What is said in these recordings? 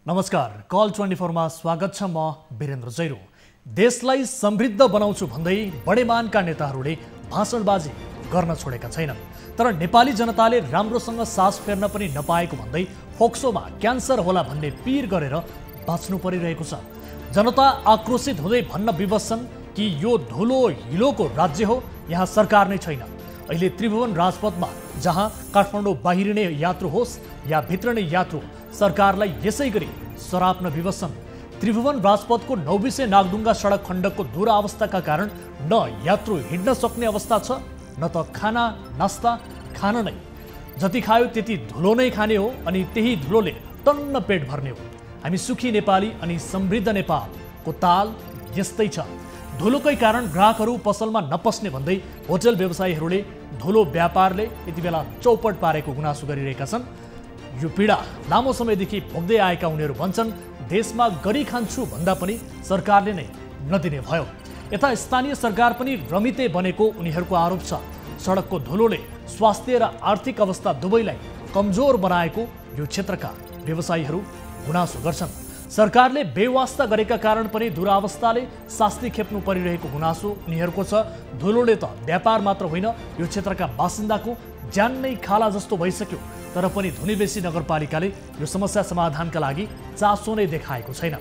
नमस्कार, कल 24 मा स्वागत छ। म वीरेन्द्र जैरो। देशलाई समृद्ध बनाउँछु भन्दै बडेमानका नेताहरूले भाषणबाजी गर्न छोडेका छैनन्। तर नेपाली जनताले राम्रोसँग सास फेर्न पनि नपाएको भन्दै फोक्सोमा क्यान्सर होला भन्ने पीर गरेर बाँच्नु परिरहेको छ। जनता आक्रोशित हुँदै भन्न विवशन् कि यो धुलो हिलोको राज्य हो, यहाँ सरकार नै छैन। अहिले त्रिभुवन राजपथमा जहाँ काठमाडौँ बाहिरिने यात्रु होस् या भित्रने यात्रु सरकारलाई यसै गरी सराप्न विवशन्। त्रिभुवन राजपथको 9 नागढुङ्गा सडक खण्डको दुरावस्थाका कारण न यात्रु हिँड्न सक्ने अवस्था छ, न त खाना नास्ता खान नै। जति खायो त्यति धुलो नै खाने हो अनि त्यही धुलोले टन्न पेट भर्ने हो। हामी सुखी नेपाली अनि समृद्ध नेपालको ताल यस्तै छ। धुलोकै कारण ग्राहकहरू पसलमा नपस्ने भन्दै होटल व्यवसायीहरूले धुलो व्यापारले यति बेला चौपट पारेको गुनासो गरिरहेका छन्। यो पीडा लामो समयदेखि भोग्दै आएका उनीहरू भन्छन् देशमा गरी खान्छु भन्दा पनि सरकारले नै नदिने भयो। यता स्थानीय सरकार पनि रमिते बनेको उनीहरूको आरोप छ। सडकको धुलोले स्वास्थ्य र आर्थिक अवस्था दुवैलाई कमजोर बनाएको यो क्षेत्रका व्यवसायीहरू गुनासो गर्छन्। सरकारले बेवास्ता गरेका कारण पनि दुरावस्थाले शास्ति खेप्नु परिरहेको गुनासो उनीहरूको छ। धुलोले त व्यापार मात्र होइन, यो क्षेत्रका बासिन्दाको ज्यान नै खाला जस्तो भइसक्यो। तर पनि धुनीबेसी नगरपालिकाले यो समस्या समाधानका लागि चासो नै देखाएको छैन।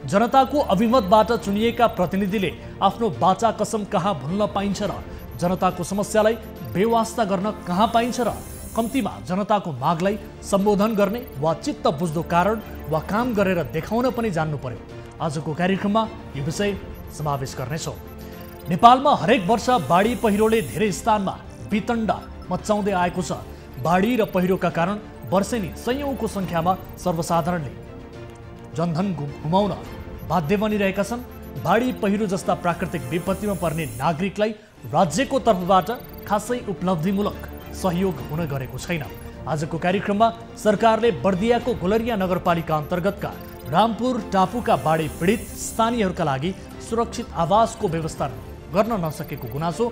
जनताको अभिमतबाट चुनिएका प्रतिनिधिले आफ्नो बाचा कसम कहाँ भुल्न पाइन्छ र जनताको समस्यालाई बेवास्ता गर्न कहाँ पाइन्छ र कम्तीमा जनताको मागलाई सम्बोधन गर्ने वा चित्त बुझ्दो कारण वा काम गरेर देखाउन पनि जान्नु पर्यो। आजको कार्यक्रममा यो विषय समावेश गर्नेछौँ। नेपालमा हरेक वर्ष बाढी पहिरोले धेरै स्थानमा वितण्डा मचाउँदै आएको छ। बाढी र पहिरोका कारण वर्षेनी सयौंको संख्यामा सर्वसाधारणले जनधन गुमाउन बाध्य बनिरहेका छन्। बाढी पहिरो जस्ता प्राकृतिक विपत्तिमा पर्ने नागरिकलाई राज्यको तर्फबाट खासै उपलब्धिमूलक सहयोग हुन गरेको छैन। आजको कार्यक्रममा सरकारले बर्दियाको गोलरिया नगरपालिका अन्तर्गतका रामपुर टापुका बाढी पीडित स्थानीयहरूका लागि सुरक्षित आवासको व्यवस्था गर्न नसकेको गुनासो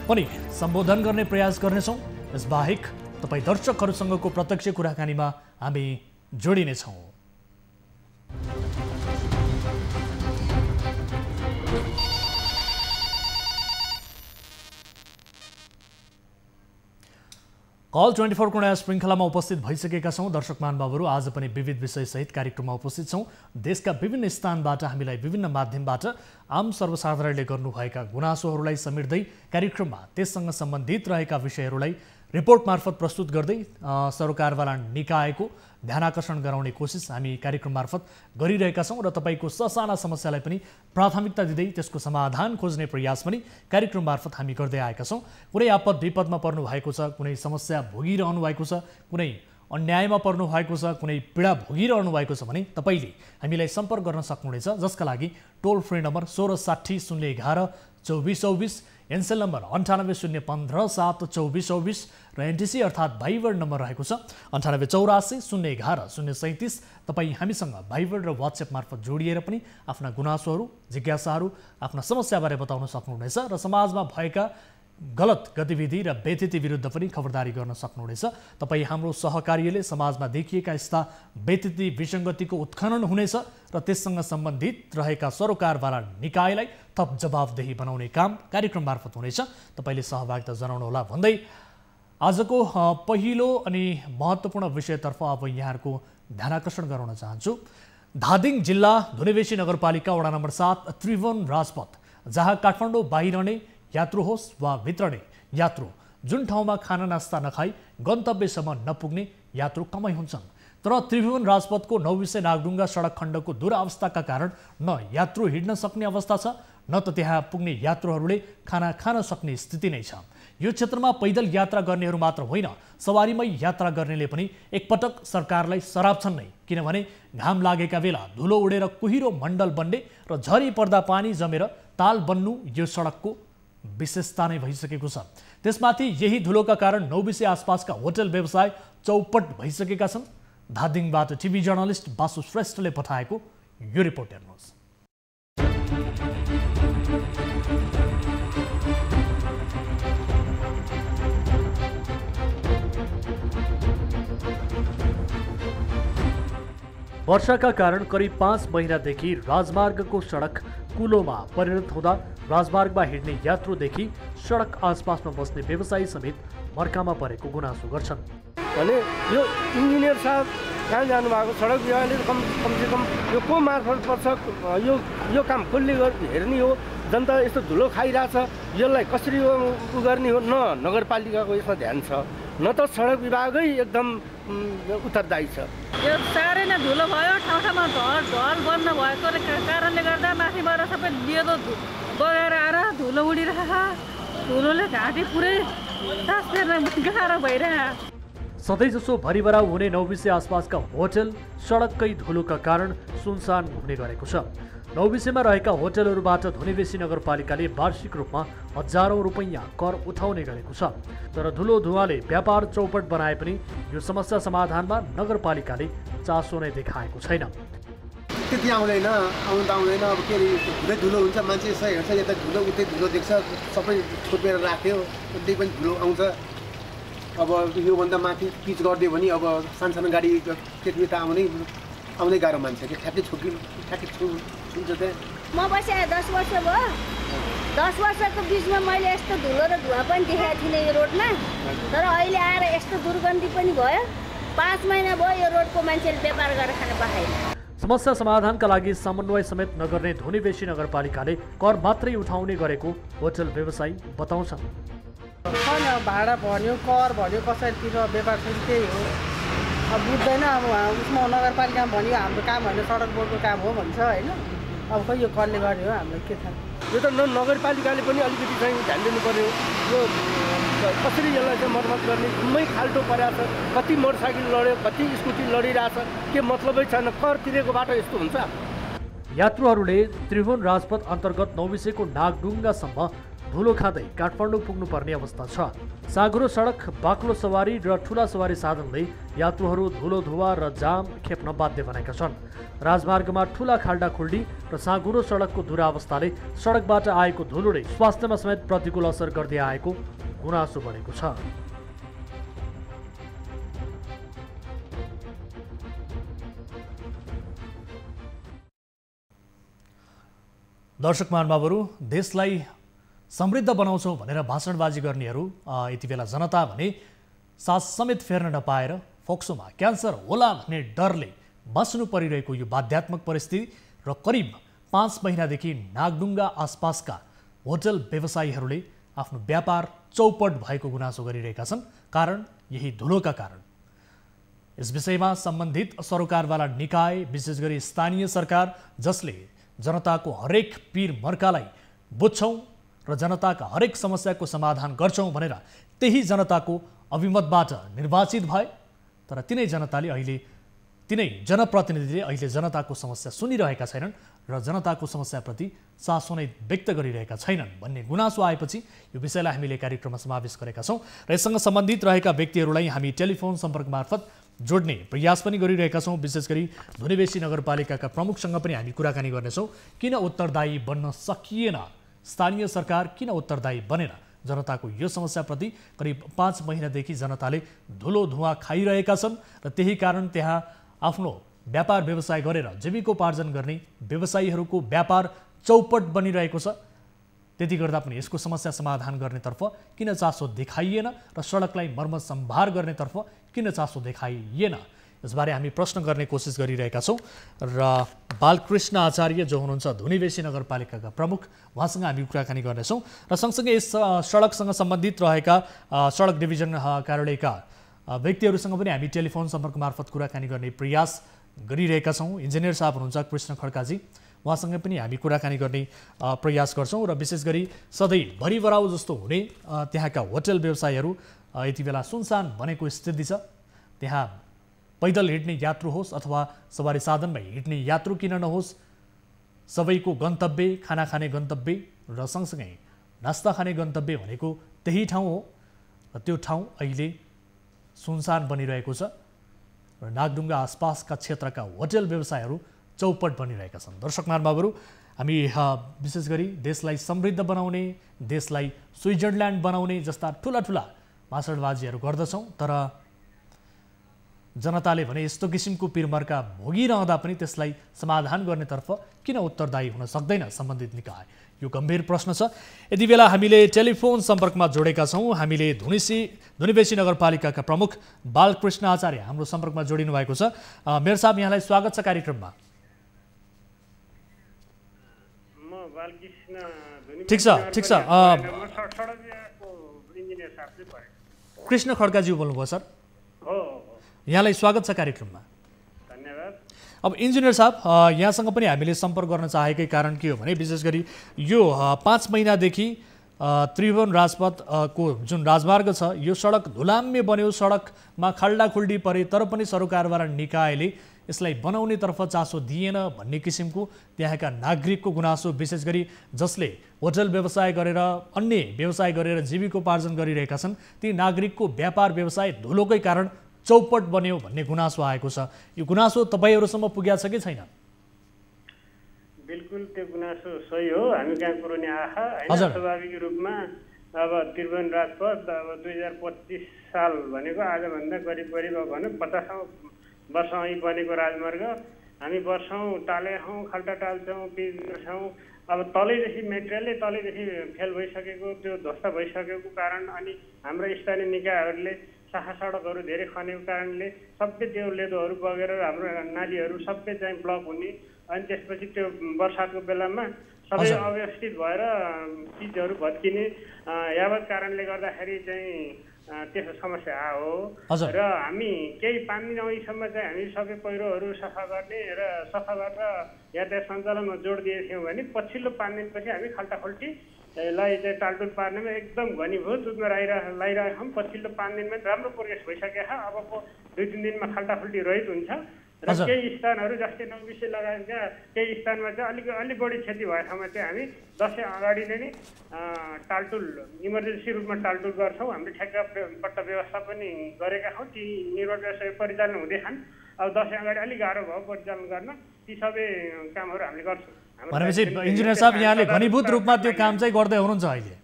पनि सम्बोधन गर्ने प्रयास गर्नेछौँ। यसबाहेक तपाईँ दर्शकहरूसँगको प्रत्यक्ष कुराकानीमा हामी जोडिनेछौँ। कल 24 को नयाँ श्रृङ्खलामा उपस्थित भइसकेका छौँ। दर्शक महानुभावहरू, आज पनि विविध विषयसहित कार्यक्रममा उपस्थित छौँ। देशका विभिन्न स्थानबाट हामीलाई विभिन्न माध्यमबाट आम सर्वसाधारणले गर्नुभएका गुनासोहरूलाई समेट्दै कार्यक्रममा त्यससँग सम्बन्धित रहेका विषयहरूलाई रिपोर्ट मार्फत प्रस्तुत गर्दै सरकारवाला निकायको ध्यानाकर्षण गराउने कोसिस हामी कार्यक्रम मार्फत गरिरहेका छौँ र तपाईँको ससाना समस्यालाई पनि प्राथमिकता दिँदै त्यसको समाधान खोज्ने प्रयास पनि कार्यक्रम मार्फत हामी गर्दै आएका छौँ। कुनै आपद विपदमा पर्नु भएको छ, कुनै समस्या भोगिरहनु भएको छ, कुनै अन्यायमा पर्नु भएको छ, कुनै पीडा भोगिरहनु भएको छ भने तपाईँले हामीलाई सम्पर्क गर्न सक्नुहुनेछ, जसका लागि टोल फ्री नम्बर 1660 011 2424, एनसेल नम्बर 9801572424 र एनटिसी अर्थात् भाइबर नम्बर रहेको छ 9884 011 037। तपाईँ हामीसँग भाइबर र वाट्सएप मार्फत जोडिएर पनि आफ्ना गुनासोहरू, जिज्ञासाहरू, आफ्ना समस्याबारे बताउन सक्नुहुनेछ र समाजमा भएका गलत गतिविधि र बेथिति विरुद्ध पनि खबरदारी गर्न सक्नुहुनेछ। तपाईँ हाम्रो सहकार्यले समाजमा देखिएका यस्ता बेथिति विसङ्गतिको उत्खनन हुनेछ र त्यससँग सम्बन्धित रहेका सरोकारवाला निकायलाई थप जवाबदेही बनाउने काम कार्यक्रम मार्फत हुनेछ। तपाईँले सहभागिता जनाउनुहोला भन्दै आजको पहिलो अनि महत्त्वपूर्ण विषयतर्फ अब यहाँहरूको ध्यानाकर्षण गराउन चाहन्छु। धादिङ जिल्ला धुनीबेसी नगरपालिका वडा नम्बर 7 त्रिभुवन राजपथ, जहाँ काठमाडौँ बाहिरने यात्रु होस् वा भित्रने यात्रु, जुन ठाउँमा खाना नास्ता नखाई गन्तव्यसम्म नपुग्ने यात्रु कमै हुन्छन्। तर त्रिभुवन राजपथको 9 नागढुङ्गा सडक खण्डको दुरावस्थाका कारण न यात्रु हिँड्न सक्ने अवस्था छ, न त त्यहाँ पुग्ने यात्रुहरूले खाना खान सक्ने स्थिति नै छ। यो क्षेत्रमा पैदल यात्रा गर्नेहरू मात्र होइन, सवारीमै यात्रा गर्नेले पनि एकपटक सरकारलाई सराप्छन् नै। किनभने घाम लागेका बेला धुलो उडेर कुहिरो मण्डल बन्ने र झरी पर्दा पानी जमेर ताल बन्नु यो सडकको विशेषता नै भइसकेको छ। त्यसमाथि यही धुलोका कारण 9 आसपासका होटल व्यवसाय चौपट भइसकेका छन्। धादिङबाट टिभी जर्नलिस्ट बासु श्रेष्ठले पठाएको यो रिपोर्ट हेर्नुहोस्। वर्षाका कारण करिब 5 महिनादेखि राजमार्गको सडक कुलोमा परिणत हुँदा राजमार्गमा हिँड्ने यात्रुदेखि सडक आसपासमा बस्ने व्यवसायी समेत मर्कामा परेको गुनासो गर्छन्। भने यो इन्जिनियर साहब कहाँ जानुभएको, सडक विभागले कमसेकम यो को मार्फत पर्छ, यो काम कसले हेर्ने हो, जनता यस्तो धुलो खाइरहेछ, यसलाई कसरी उ गर्ने हो, न नगरपालिकाको यसमा ध्यान छ, न त सडक विभागै एकदम उत्तरदायी छ। यो साह्रै नै धुलो भयो, ठाउँ ठाउँमा ढल बन्द भएको कारणले गर्दा माथिबाट सबै दिएको बगाएर आएर धुलो उडिरहेछ। धुलोले घाँटी पुरै सास फेर्न गाह्रो भइरहेछ। सधैँजसो भरिभराउ हुने नौबिसे आसपासका होटल सडककै धुलोका कारण सुनसान हुने गरेको छ। नौबिसेमा रहेका होटलहरूबाट धुनीबेसी नगरपालिकाले वार्षिक रूपमा हजारौं रुपैयाँ कर उठाउने गरेको छ। तर धुलो धुवाले व्यापार चौपट बनाए पनि यो समस्या समाधानमा नगरपालिकाले चासो नै देखाएको छैन। त्यति आउँदैन, आउनु त आउँदैन। अब के अरे धुलै धुलो हुन्छ, मान्छे यसो हेर्छ, यता धुलो उतै धुलो देख्छ, सबै छोपेर राख्यो, त्यही पनि धुलो आउँछ। अब योभन्दा माथि पिच गरिदियो भने अब सानो गाडी त्यति त आउँदै गाह्रो मान्छे कि ठ्याक्कै छुन्छ त्यहाँ। म बसेँ 10 वर्ष भयो। 10 वर्षको बिचमा मैले यस्तो धुलो र धुवा पनि देखाएको थिइनँ यो रोडमा। तर अहिले आएर यस्तो दुर्गन्धी पनि भयो। 5 महिना भयो यो रोडको मान्छेले व्यापार गरेर खान पाएन। समस्या समाधानका लागि समन्वय समेत नगर्ने धुनीबेसी नगरपालिकाले कर मात्रै उठाउने गरेको होटल व्यवसायी बताउँछन्। छैन, भाडा भन्यो, कर भन्यो, कसरी तिर्नु, व्यापार चाहिँ त्यही हो। अब बुझ्दैन, अब उसमा नगरपालिकामा भन्यो हाम्रो काम होइन, सडक बोर्डको काम हो भन्छ होइन। अब खोइ यो करले गर्ने हो, हामीलाई के थाहा। यो त नगरपालिकाले पनि अलिकति चाहिँ ध्यान दिनु पर्यो। यो कसरी यसलाई चाहिँ मर्मत गर्ने, जुम्मै खाल्टो परेको छ। कति मोटरसाइकल लड्यो, कति स्कुटी लडिरहेछ, के मतलबै छैन। कर तिरेको बाटो यस्तो हुन्छ। यात्रुहरूले त्रिभुवन राजपथ अन्तर्गत नौबिसेको नागडुङ्गासम्म धुलो खाँदै काठमाडौँ पुग्नुपर्ने अवस्था छ। साँघुरो सडक, बाक्लो सवारी र ठुला सवारी साधनले यात्रुहरू धुलो धुवा र जाम खेप्न बाध्य बनेका छन्। राजमार्गमा ठुला खाल्डा खुल्डी र साँघुरो सडकको दुरावस्थाले सडकबाट आएको धुलोले स्वास्थ्यमा समेत प्रतिकूल असर गर्दै आएको गुनासो बढेको छ। दर्शक महानुभावहरू, देशलाई समृद्ध बनाउँछौँ भनेर भाषणबाजी गर्नेहरू यति बेला जनता भने सास समेत फेर्न नपाएर फोक्सोमा क्यान्सर होला भन्ने डरले बस्नु परिरहेको यो बाध्यात्मक परिस्थिति र करिब 5 महिनादेखि नागडुङ्गा आसपासका होटल व्यवसायीहरूले आफ्नो व्यापार चौपट भएको गुनासो गरिरहेका छन्। कारण यही धुलोका कारण। यस विषयमा सम्बन्धित सरोकारवाला निकाय, विशेष गरी स्थानीय सरकार, जसले जनताको हरेक पीर मर्कालाई बुझ्छौँ र जनताका हरेक समस्याको समाधान गर्छौँ भनेर त्यही जनताको अभिमतबाट निर्वाचित भए। तर तिनै जनप्रतिनिधिले अहिले जनताको समस्या सुनिरहेका छैनन् र जनताको समस्याप्रति चासो नै व्यक्त गरिरहेका छैनन् भन्ने गुनासो आएपछि यो विषयलाई हामीले कार्यक्रममा समावेश गरेका छौँ र यससँग सम्बन्धित रहेका व्यक्तिहरूलाई हामी टेलिफोन सम्पर्क मार्फत जोड्ने प्रयास पनि गरिरहेका छौँ। विशेष गरी धुनीबेसी नगरपालिकाका प्रमुखसँग पनि हामी कुराकानी गर्नेछौँ। किन उत्तरदायी बन्न सकिएन, स्थानीय सरकार किन उत्तरदायी बनेन, जनताको यो समस्याप्रति करिब 5 महिनादेखि जनताले धुलो धुवा खाइरहेका छन् र त्यही कारण त्यहाँ आफ्नो व्यापार व्यवसाय गरेर जीविकोपार्जन गर्ने व्यवसायीहरूको व्यापार चौपट बनिरहेको छ। त्यति गर्दा पनि यसको समस्या समाधान गर्नेतर्फ किन चासो देखाइएन र सडकलाई मर्मत सम्भार गर्नेतर्फ किन चासो देखाइएन, यसबारे हामी प्रश्न गर्ने कोसिस गरिरहेका छौँ। र बालकृष्ण आचार्य जो हुनुहुन्छ धुनीबेसी नगरपालिकाका प्रमुख, उहाँसँग हामी कुराकानी गर्नेछौँ र सँगसँगै यस सडकसँग सम्बन्धित रहेका सडक डिभिजन कार्यालयका व्यक्तिहरूसँग पनि हामी टेलिफोन सम्पर्क मार्फत कुराकानी गर्ने प्रयास गरिरहेका छौँ। इन्जिनियर साहब हुनुहुन्छ कृष्ण खड्काजी, उहाँसँग पनि हामी कुराकानी गर्ने प्रयास गर्छौँ र विशेष गरी सधैँ भरिभराउ जस्तो हुने त्यहाँका होटल व्यवसायहरू यति बेला सुनसान बनेको स्थिति छ। त्यहाँ पैदल हिँड्ने यात्रु होस् अथवा सवारी साधनमा हिँड्ने यात्रु किन नहोस्, सबैको गन्तव्य खाना खाने गन्तव्य र सँगसँगै नास्ता खाने गन्तव्य भनेको त्यही ठाउँ हो र त्यो ठाउँ अहिले सुनसान बनिरहेको छ र नागडुङ्गा आसपासका क्षेत्रका होटल व्यवसायहरू चौपट बनिरहेका छन्। दर्शक महानुभावहरू, हामी विशेष गरी देशलाई समृद्ध बनाउने, देशलाई स्विजरल्यान्ड बनाउने जस्ता ठुला ठुला भाषणबाजीहरू गर्दछौँ, तर जनताले भने यस्तो किसिमको पिरमर्का भोगिरहँदा पनि त्यसलाई समाधान गर्नेतर्फ किन उत्तरदायी हुन सक्दैन सम्बन्धित निकाय? यो गम्भीर प्रश्न छ। यति बेला हामीले टेलिफोन सम्पर्कमा जोडेका छौँ। हामीले धुनीबेसी नगरपालिकाका प्रमुख बालकृष्ण आचार्य हाम्रो सम्पर्कमा जोडिनु भएको छ। मेयर साहब, यहाँलाई स्वागत छ कार्यक्रममा। ठिक छ। कृष्ण खड्काज्यू बोल्नुभयो सर। यहाँलाई स्वागत छ कार्यक्रममा। धन्यवाद। अब इन्जिनियर साहब, यहाँसँग पनि हामीले सम्पर्क गर्न चाहेकै कारण के हो भने विशेष गरी यो 5 महिनादेखि त्रिभुवन राजपथ को जुन राजमार्ग छ यो सडक धुलाम्य बन्यो, सडकमा खाल्डाखुल्डी परे, तर पनि सरकारवाला निकायले यसलाई बनाउनेतर्फ चासो दिएन भन्ने किसिमको त्यहाँका नागरिकको गुनासो, विशेष गरी जसले होटल व्यवसाय गरेर अन्य व्यवसाय गरेर जीविकोपार्जन गरिरहेका छन् ती नागरिकको व्यापार व्यवसाय धुलोकै कारण चौपट बन्यो भन्ने गुनासो आएको छ। यो गुनासो तपाईँहरूसम्म पुगेको छ कि छैन? बिल्कुल त्यो गुनासो सही हो। हामी कहाँ कुरो नि आहा हैन, स्वाभाविक रूपमा अब त्रिभुवन राजपथ अब 2025 साल भनेको आजभन्दा करिब भनौँ 50औं वर्ष अघि बनेको राजमार्ग हामी वर्षौँ टालेछौँ, खाल्टा टाल्छौँ, पिच गर्छौँ। अब तलैदेखि मेटेरियलै तलैदेखि फेल भइसकेको, त्यो ध्वस्त भइसकेको कारण अनि हाम्रो स्थानीय निकायहरूले शाखा सडकहरू धेरै खनेको कारणले सबै त्यो लेदोहरू बगेर हाम्रो नालीहरू सबै चाहिँ ब्लक हुने, अनि त्यसपछि त्यो बर्सातको बेलामा सबै अव्यवस्थित भएर चिजहरू भत्किने, यावत कारणले गर्दाखेरि चाहिँ त्यस्तो समस्या आयो। र हामी केही 5 दिन अघिसम्म चाहिँ हामी सबै पहिरोहरू सफा गर्ने र सफा गरेर यातायात सञ्चालनमा जोड दिएका थियौँ भने पछिल्लो 5 दिनपछि हामी खाल्टाखुल्टीलाई चाहिँ टालटुल पार्नेमा एकदम घनीभूत रूपमा लगाइरहेका छौँ। पछिल्लो 5 दिनमा राम्रो प्रोग्रेस भइसकेको छ। अबको 2-3 दिनमा खाल्टाखुल्टी रहित हुन्छ र केही स्थानहरू जस्तै नौबिसे लगायतका केही स्थानमा चाहिँ अलि बढी क्षति भएको ठाउँमा चाहिँ हामी दसैँ अगाडि नै टालटुल इमर्जेन्सी रूपमा टालटुल गर्छौँ। हामीले ठेक्का पट्टा व्यवस्था पनि गरेका छौँ। ती निर्माण व्यवसाय परिचालन हुँदैछन्। अब दसैँ अगाडि अलिक गाह्रो भयो परिचालन गर्न, ती सबै कामहरू हामीले गर्छौँ। भनेपछि इन्जिनियर साहब यहाँले घनीभूत रूपमा त्यो काम चाहिँ गर्दै हुनुहुन्छ अहिले?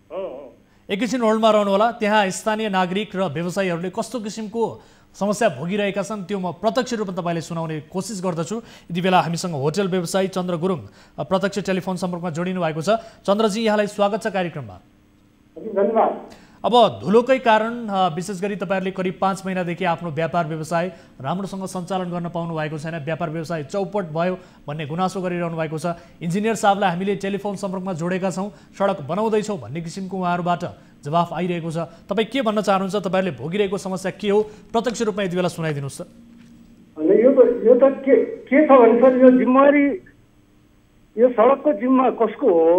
हो। एकैछिन होल्डमा रहनु होला। त्यहाँ स्थानीय नागरिक र व्यवसायीहरूले कस्तो किसिमको समस्या भोगिरहेका छन् त्यो म प्रत्यक्ष रूपमा तपाईँले सुनाउने कोसिस गर्दछु। यति बेला हामीसँग होटल व्यवसायी चन्द्र गुरुङ प्रत्यक्ष टेलिफोन सम्पर्कमा जोडिनु भएको छ। चन्द्रजी, यहाँलाई स्वागत छ कार्यक्रममा। धन्यवाद। अब धुलोकै कारण विशेष गरी तपाईँहरूले करिब 5 महिनादेखि आफ्नो व्यापार व्यवसाय राम्रोसँग सञ्चालन गर्न पाउनु भएको छैन, व्यापार व्यवसाय चौपट भयो भन्ने गुनासो गरिरहनु भएको छ। इन्जिनियर साहबलाई हामीले टेलिफोन सम्पर्कमा जोडेका छौँ, सडक बनाउँदैछौँ भन्ने किसिमको उहाँहरूबाट जवाफ आइरहेको छ। तपाईँ के भन्न चाहनुहुन्छ? तपाईँहरूले भोगिरहेको समस्या के हो प्रत्यक्ष रूपमा यति बेला सुनाइदिनुहोस् त। यो त के छ भने सर, यो जिम्मेवारी यो सडकको जिम्मा कसको हो?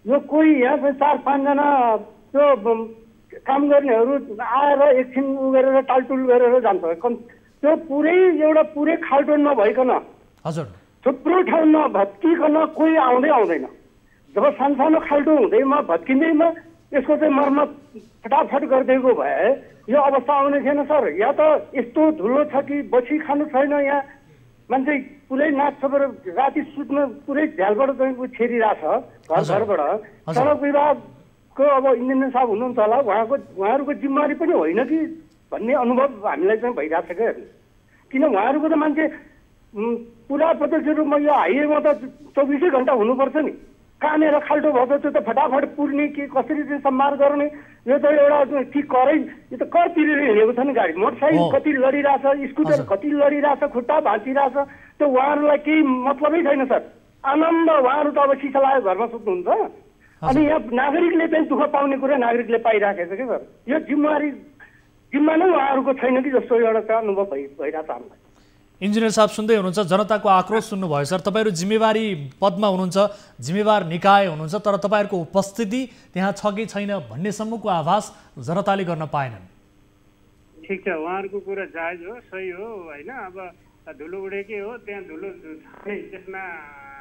यो कोही यहाँ चाहिँ 4-5 जना त्यो काम गर्नेहरू आएर एकछिन उ गरेर टालटुल गरेर जान्छ। त्यो पुरै खाल्टो नभइकन हजुर थुप्रो ठाउँ नभत्किकन कोही आउँदैन। जब सानो खाल्टो हुँदैमा भत्किँदैमा यसको चाहिँ मर्मत फटाफट गरिदिएको भए यो अवस्था आउने थिएन सर। या त यस्तो धुलो छ कि बसी खानु छैन, यहाँ मान्छे पुरै नाच सकेर राति सुत्न पुरै झ्यालबाट चाहिँ छेरिरहेछ घरबाट। सडक विभागको अब इन्जिनियर साहब हुनुहुन्छ होला, उहाँहरूको जिम्मेवारी पनि होइन कि भन्ने अनुभव हामीलाई चाहिँ भइरहेछ क्या। किन उहाँहरूको त मान्छे पुरा प्रत्यक्ष रूपमा यो हाइवेमा त 24 घन्टा हुनुपर्छ नि। कहाँनिर खाल्टो भयो त्यो त फटाफट पुर्ने कि कसरी चाहिँ सम्हार गर्ने? यो त एउटा कि करै यो त कर तिरेर हिँडेको छ नि गाडी, मोटरसाइकल कति लडिरहेछ, स्कुटर कति लडिरहेछ, खुट्टा भाँचिरहेछ। त्यो उहाँहरूलाई केही मतलबै छैन सर। आनन्द उहाँहरू त अब सिसा लगाएर घरमा सुत्नुहुन्छ। अनि यहाँ नागरिकले चाहिँ दुःख पाउने कुरा नागरिकले पाइराखेको छ कि सर। यो जिम्मा नै उहाँहरूको छैन कि जस्तो एउटा चाहिँ अनुभव भइरहेछ हामीलाई। इन्जिनियर साहब सुन्दै हुनुहुन्छ, जनताको आक्रोश सुन्नुभयो सर। तपाईँहरू जिम्मेवारी पदमा हुनुहुन्छ, जिम्मेवार निकाय हुनुहुन्छ, तर तपाईँहरूको उपस्थिति त्यहाँ छ कि छैन भन्नेसम्मको आभास जनताले गर्न पाएनन्। ठिक छ, उहाँहरूको कुरा जायज हो, सही हो होइन। अब धुलो उडेकै हो, त्यहाँ धुलो त्यसमा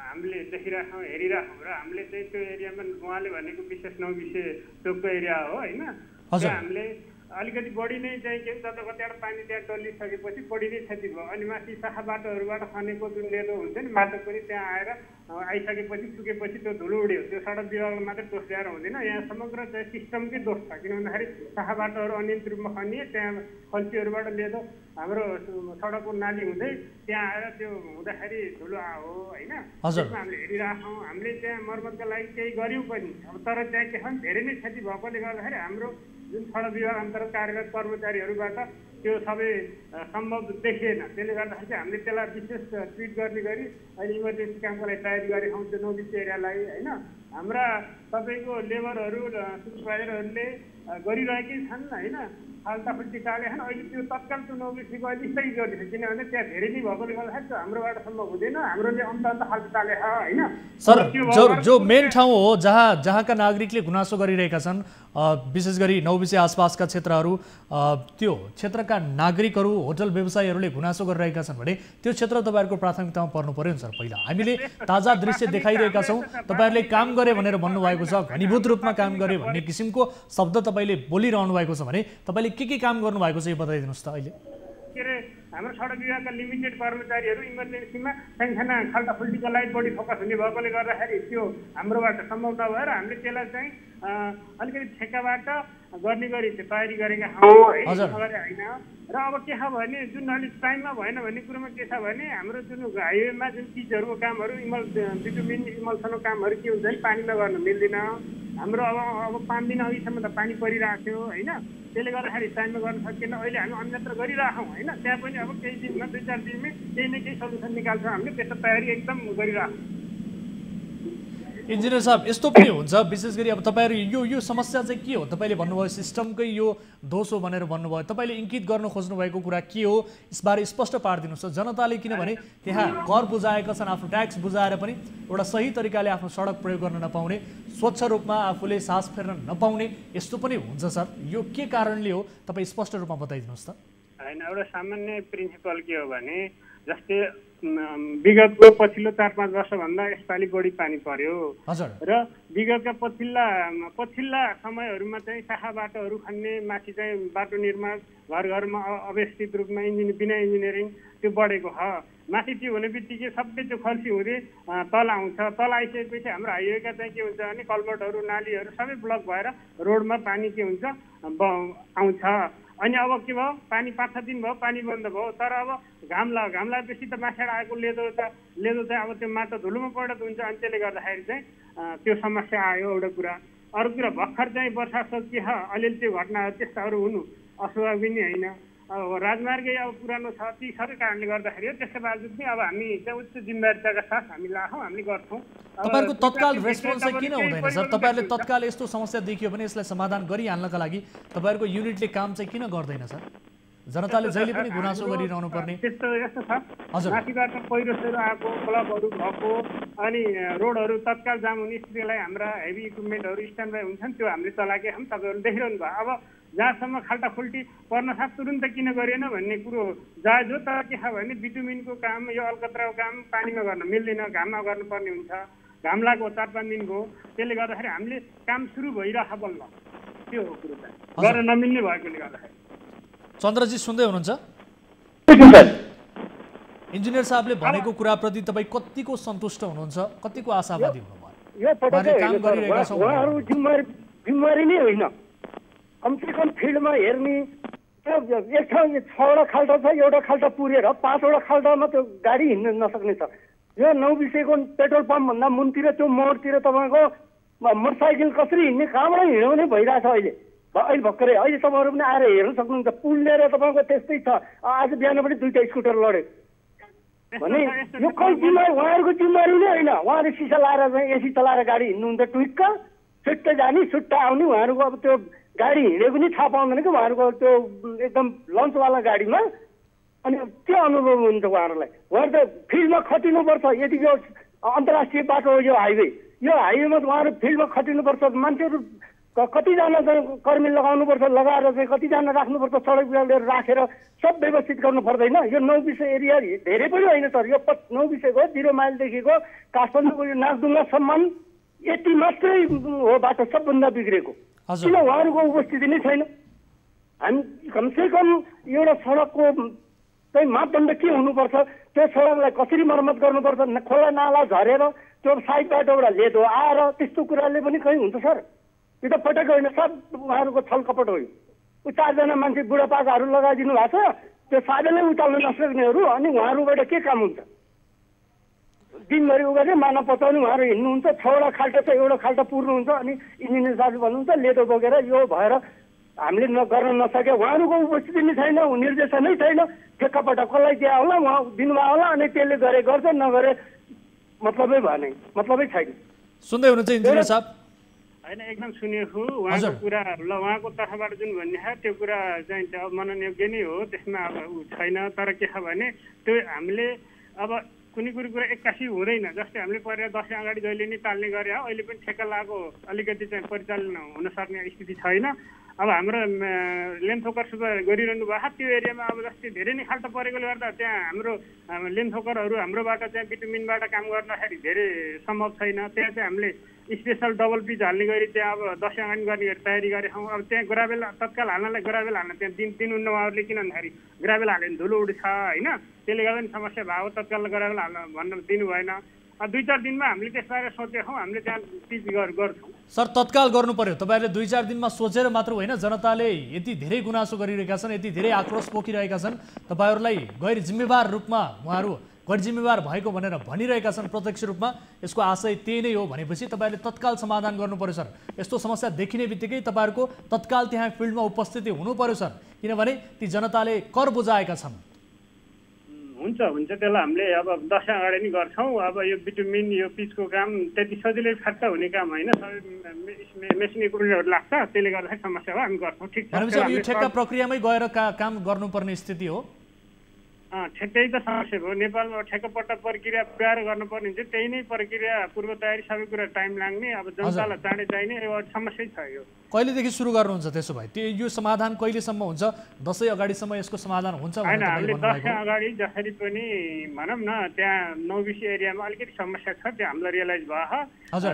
हामीले देखिरहेछौँ, हेरिरहेछौँ र हामीले चाहिँ त्यो एरियामा उहाँले भनेको विशेष 9 विषय चोकको एरिया हो होइन। त्यहाँ हामीले अलिकति बढी नै चाहिँ के जता कतिवटा पानी त्यहाँ डल्लिसकेपछि बढी नै क्षति भयो। अनि माथि शाखा बाटोहरूबाट खनेको जुन लेदो हुन्छ नि माटो पनि त्यहाँ आएर आइसकेपछि सुकेपछि त्यो धुलो उड्यो। त्यो सडक विभागले मात्रै दोष ल्याएर हुँदैन, यहाँ समग्र चाहिँ सिस्टमकै दोष छ। किन भन्दाखेरि शाखा बाटोहरू अनियमित रूपमा खनिए, त्यहाँ खल्सीहरूबाट लेदो हाम्रो सडकको नाली हुँदै त्यहाँ आएर त्यो हुँदाखेरि धुलो आयो होइन। त्यसमा हामीले हेरिरहेछौँ, हामीले त्यहाँ मर्मतका लागि केही गऱ्यौँ पनि। अब तर त्यहाँ के छ भने धेरै नै क्षति भएकोले गर्दाखेरि हाम्रो जुन सडक विभाग अन्तर्गत कार्यरत कर्मचारीहरूबाट त्यो सबै सम्भव देखिएन। त्यसले गर्दाखेरि चाहिँ हामीले त्यसलाई विशेष ट्रिट गर्ने गरी अहिले इमर्जेन्सी कामको लागि तयारी गरेका छौँ त्यो नौबिसी एरियालाई होइन। हाम्रा तपाईँको लेबरहरू सुपरभाइजरहरूले गरिरहेकै छन् होइन, फाल्टाफुल्टी काले छन्। अहिले त्यो तत्काल त्यो नौबिसीको अहिले स्थगित गरिदिन्छ, किनभने त्यहाँ धेरै नै भएकोले गर्दाखेरि त्यो हाम्रोबाट सम्भव हुँदैन। हाम्रोले अन्त फाल्टो चाले होइन। सर जो मेन ठाउँ हो जहाँका नागरिकले गुनासो गरिरहेका छन्, विशेष गरी नौबिसी आसपासका क्षेत्रहरू, त्यो क्षेत्रका नागरिकहरू होटल व्यवसायीहरूले गुनासो गरिरहेका छन् भने त्यो क्षेत्र तपाईँहरूको प्राथमिकतामा पर्नु पर्यो नि सर। पहिला हामीले ताजा दृश्य देखाइरहेका छौँ, तपाईँहरूले काम गरे भनेर भन्नुभएको छ, घनीभूत रूपमा काम गरे भन्ने किसिमको शब्द तपाईँले बोलिरहनु भएको छ भने तपाईँले के काम गर्नुभएको छ यो बताइदिनुहोस् त। अहिले के अरे हाम्रो सडक विभागका लिमिटेड कर्मचारीहरू इमर्जेन्सीमा सानसाना खाल्टाफुल्टीको लागि बढी फोकस हुने भएकोले गर्दाखेरि त्यो हाम्रोबाट सम्भव नभएर हामीले त्यसलाई चाहिँ अलिकति ठेक्काबाट गर्ने गरी चाहिँ तयारी गरेका छौँ होइन। र अब के छ भने जुन अलिक टाइममा भएन भन्ने कुरोमा के छ भने हाम्रो जुन हाइवेमा जुन चिजहरूको कामहरू बिटुमिन इमल्सनको कामहरू के हुन्छ भने पानीमा गर्न मिल्दैन। हाम्रो अब 5 दिन अघिसम्म त पानी परिरहेको थियो होइन, त्यसले गर्दाखेरि टाइममा गर्न सकिएन। अहिले हामी अन्यत्र गरिरहेछौँ होइन, त्यहाँ पनि अब केही दिनमा 2-4 दिनमै केही न केही सल्युसन निकाल्छौँ। हामीले त्यसको तयारी एकदम गरिरहेछौँ। इन्जिनियर साहब यस्तो पनि हुन्छ विशेष गरी अब तपाईँहरू यो समस्या चाहिँ के हो? तपाईँले भन्नुभयो सिस्टमकै यो दोष हो भनेर भन्नुभयो, तपाईँले इङ्कित गर्न खोज्नु भएको कुरा के हो यसबारे स्पष्ट पारिदिनुहोस्। जनताले किनभने त्यहाँ कर बुझाएका छन्, आफ्नो ट्याक्स बुझाएर पनि एउटा सही तरिकाले आफ्नो सडक प्रयोग गर्न नपाउने, स्वच्छ रूपमा आफूले सास फेर्न नपाउने, यस्तो पनि हुन्छ सर। यो के कारणले हो तपाईँ स्पष्ट रूपमा बताइदिनुहोस् त। होइन, एउटा सामान्य प्रिन्सिपल के हो भने जस्तै विगतको पछिल्लो 4-5 वर्षभन्दा यसपालि बढी पानी पर्यो र विगतका पछिल्ला समयहरूमा चाहिँ शाखा बाटोहरू खन्ने, माथि चाहिँ बाटो निर्माण घर घरमा अव्यवस्थित रूपमा बिना इन्जिनियरिङ त्यो बढेको छ। माथि त्यो हुने बित्तिकै सबै त्यो खल्सी हुँदै तल आउँछ। तल आइसकेपछि हाम्रो हाइवेका चाहिँ के हुन्छ भने कल्भर्टहरू नालीहरू सबै ब्लक भएर रोडमा पानी के हुन्छ आउँछ। अनि अब के भयो, पानी 5-6 दिन भयो पानी बन्द भयो। तर अब घाम लागेपछि त माथिबाट आएको लेदो चाहिँ अब त्यो माटो धुलोमा परिणत हुन्छ। अनि त्यसले गर्दाखेरि चाहिँ त्यो समस्या आयो एउटा कुरा। अरू कुरा भर्खर चाहिँ वर्षा सकिए अलिअलि त्यो घटनाहरू त्यस्ताहरू हुनु अस्वाभाविक पनि होइन। अब राजमार्गै अब पुरानो छ, ती सबै कारणले गर्दाखेरि हो। त्यसको बावजुद पनि अब हामी चाहिँ उच्च जिम्मेवारीका साथ हामी लाखौँ, हामीले गर्छौँ। तपाईँहरूको तत्काल रेस्पोन्स चाहिँ किन हुँदैन सर? तपाईँहरूले तत्काल यस्तो समस्या देखियो भने यसलाई समाधान गरिहाल्नका लागि तपाईँहरूको युनिटले काम चाहिँ किन गर्दैन सर? जनताले जहिले पनि गुनासो गरिरहनु पर्ने त्यस्तो यस्तो छ। माथिबाट पहिरोहरू आएको, ब्लकहरू भएको, अनि रोडहरू तत्काल जाम हुने स्थितिलाई हाम्रा हेभी इक्विपमेन्टहरू स्ट्यान्ड बाई हुन्छन्, त्यो हामीले चलाएका छौँ। तपाईँहरूले देखिरहनु भयो। अब जहाँसम्म खाल्टाखुल्टी पर्न साथ तुरुन्त किन गरेन भन्ने कुरो जायज हो। तर के छ भने बिटुमिनको काम, यो अलकत्राको काम पानीमा गर्न मिल्दैन, घाममा गर्नुपर्ने हुन्छ। घाम लागेको 4-5 दिन भयो, त्यसले गर्दाखेरि हामीले काम सुरु भइरह बल्ल त्यो हो कुरो चाहिँ गर्न नमिल्ने भएकोले गर्दाखेरि। चन्द्रजी सुन्दै हुनुहुन्छ? इन्जिनियर साहबले भनेको कुराप्रति तपाईँ कतिको सन्तुष्ट हुनुहुन्छ, कतिको आशावादी हुनुभयो? काम गरिरहेका छौँ जिम्मेवारी नै होइन, कमसेकम फिल्डमा हेर्ने एक ठाउँ 6वटा खाल्टा छ, एउटा खाल्टा पुरेर 5वटा खाल्टामा त्यो गाडी हिँड्न नसक्ने छ। यो नौबिसेको पेट्रोल पम्पभन्दा मुनतिर त्यो मोडतिर तपाईँको मोटरसाइकल कसरी हिँड्ने, कहाँबाट हिँडाउने भइरहेछ अहिले भर्खरै। अहिले तपाईँहरू पनि आएर हेर्न सक्नुहुन्छ, पुल लिएर तपाईँको त्यस्तै छ। आज बिहान पनि 2टा स्कुटर लड्यो भने यो खै जिम्मेवारी उहाँहरूको जिम्मेवारी नै होइन। उहाँहरू सिसा लाएर चाहिँ एसी चलाएर गाडी हिँड्नुहुन्छ, टुइक्क सुट्टै जाने सुट्टा आउने। उहाँहरूको अब त्यो गाडी हिँडेको पनि थाहा पाउँदैन कि उहाँहरूको त्यो एकदम लन्चवाला गाडीमा। अनि के अनुभव हुन्छ उहाँहरूलाई? उहाँहरू त फिल्डमा खटिनुपर्छ। यदि यो अन्तर्राष्ट्रिय बाटो हो यो हाइवे, यो हाइवेमा उहाँहरू फिल्डमा खटिनुपर्छ। मान्छेहरू कतिजना चाहिँ कर्मी लगाउनुपर्छ, लगाएर चाहिँ कतिजना राख्नुपर्छ, सडक विभागले राखेर सब व्यवस्थित गर्नु पर्दैन? यो नौबिसे एरिया धेरै पनि होइन सर, यो नौबिसेको 0 माइलदेखिको काठमाडौँको यो नागडुङ्गासम्म यति मात्रै हो बाटो सबभन्दा बिग्रेको। किन उहाँहरूको उपस्थिति नै छैन? हामी कमसेकम एउटा सडकको चाहिँ मापदण्ड के हुनुपर्छ, त्यो सडकलाई कसरी मर्मत गर्नुपर्छ, खोला नाला झरेर त्यो साइड बाटोबाट लेदो आएर त्यस्तो कुराले पनि कहीँ हुन्छ सर? यो त पटक होइन, सब उहाँहरूको छलकपट हो। 4जना मान्छे बुढापाकाहरू लगाइदिनु भएको छ, त्यो साधनै उचाल्न नसक्नेहरू, अनि उहाँहरूबाट के काम हुन्छ? दिनभरि उगाले मानव पचाउने उहाँहरू हिँड्नुहुन्छ, 6वटा खाल्टो छ, एउटा खाल्टो पुर्नुहुन्छ, अनि इन्जिनियर साथी भन्नुहुन्छ लेदो बोकेर यो भएर हामीले गर्न नसके। उहाँहरूको उपस्थिति नै छैन, निर्देशनै छैन, ठेक्कापट्टा कसलाई दिए होला, उहाँ दिनुभयो होला, अनि त्यसले गरे गर्छ, नगरे मतलबै भएन, मतलबै छैन। सुन्दै हुनुहुन्छ इन्जिनियर साहब? होइन, एकदम सुनेको उहाँको कुरा ल, उहाँको तर्फबाट जुन भन्ने त्यो कुरा चाहिँ अब मननयोग्य नै हो, त्यसमा अब छैन। तर के छ भने त्यो हामीले अब कुनै कुरा एक्कासी हुँदैन। जस्तै हामीले परेर दसैँ अगाडि जहिले नै टाल्ने गरे हो, अहिले पनि ठेक्का लागेको अलिकति चाहिँ परिचालन हुन सक्ने स्थिति छैन। अब हाम्रो लेन थोकर सुधार गरिरहनु भएको त्यो एरियामा अब जस्तै धेरै नै खाल्टो परेकोले गर्दा त्यहाँ हाम्रो लेन थोकरहरू हाम्रोबाट चाहिँ बिटुमिनबाट काम गर्दाखेरि धेरै सम्भव छैन। त्यहाँ चाहिँ हामीले स्पेसल डबल पिच हाल्ने गरी त्यहाँ अब दसैँ अगाडि गर्ने गरी तयारी गरेका छौँ। अब त्यहाँ ग्राभेल तत्काल हाल्नलाई ग्राभेल हाल्न त्यहाँ दिनुहुन्न उहाँहरूले, किन भन्दाखेरि ग्राभेल हाल्यो भने धुलो उड्छ होइन, त्यसले गर्दा पनि समस्या भयो। तत्काल ग्राभेल हाल्न भन्न दिनु भएन। 2-4 दिनमा हामीले त्यसबारे सोचेको छौँ, हामीले त्यहाँ पिच गर्छौँ। सर तत्काल गर्नु पर्यो, तपाईँहरूले 2-4 दिनमा सोचेर मात्र होइन, जनताले यति धेरै गुनासो गरिरहेका छन्, यति धेरै आक्रोश पोखिरहेका छन्, तपाईँहरूलाई गैर जिम्मेवार रूपमा उहाँहरू गैर जिम्मेवार भएको भनेर भनिरहेका छन् प्रत्यक्ष रूपमा। यसको आशय त्यही नै हो भनेपछि तपाईँहरूले तत्काल समाधान गर्नु पर्यो सर। यस्तो समस्या देखिने बित्तिकै तपाईँहरूको तत्काल त्यहाँ फिल्डमा उपस्थिति हुनु पर्यो सर, किनभने ती जनताले कर बुझाएका छन्। हुन्छ त्यसलाई हामीले अब दसैँ अगाडि नै गर्छौँ। अब यो बिटुमिन यो पिचको काम त्यति सजिलै फ्याक्ट हुने काम होइन, सबै मेसिन इक्विपमेन्टहरू लाग्छ, त्यसले गर्दाखेरि समस्या हो, हामी गर्छौँ। ठिक छ, यो ठेक्का प्रक्रियामै गएर काम गर्नुपर्ने स्थिति हो। ठेक्कै त समस्या हो। नेपालमा ठेक्कापट्टा प्रक्रिया पुऱ्याएर गर्नुपर्ने हुन्छ, त्यही नै प्रक्रिया पूर्व तयारी सबै कुरा टाइम लाग्ने। अब जनतालाई चाँडै चाहिने समस्या छ यो। कहिलेदेखि सुरु गर्नुहुन्छ त्यसो भए? यो समाधान कहिलेसम्म हुन्छ? दसैँ अगाडिसम्म यसको समाधान हुन्छ? होइन, हामीले दसैँ अगाडि जसरी पनि भनौँ न त्यहाँ 9-20 एरियामा अलिकति समस्या छ, त्यो हामीलाई रियलाइज भयो।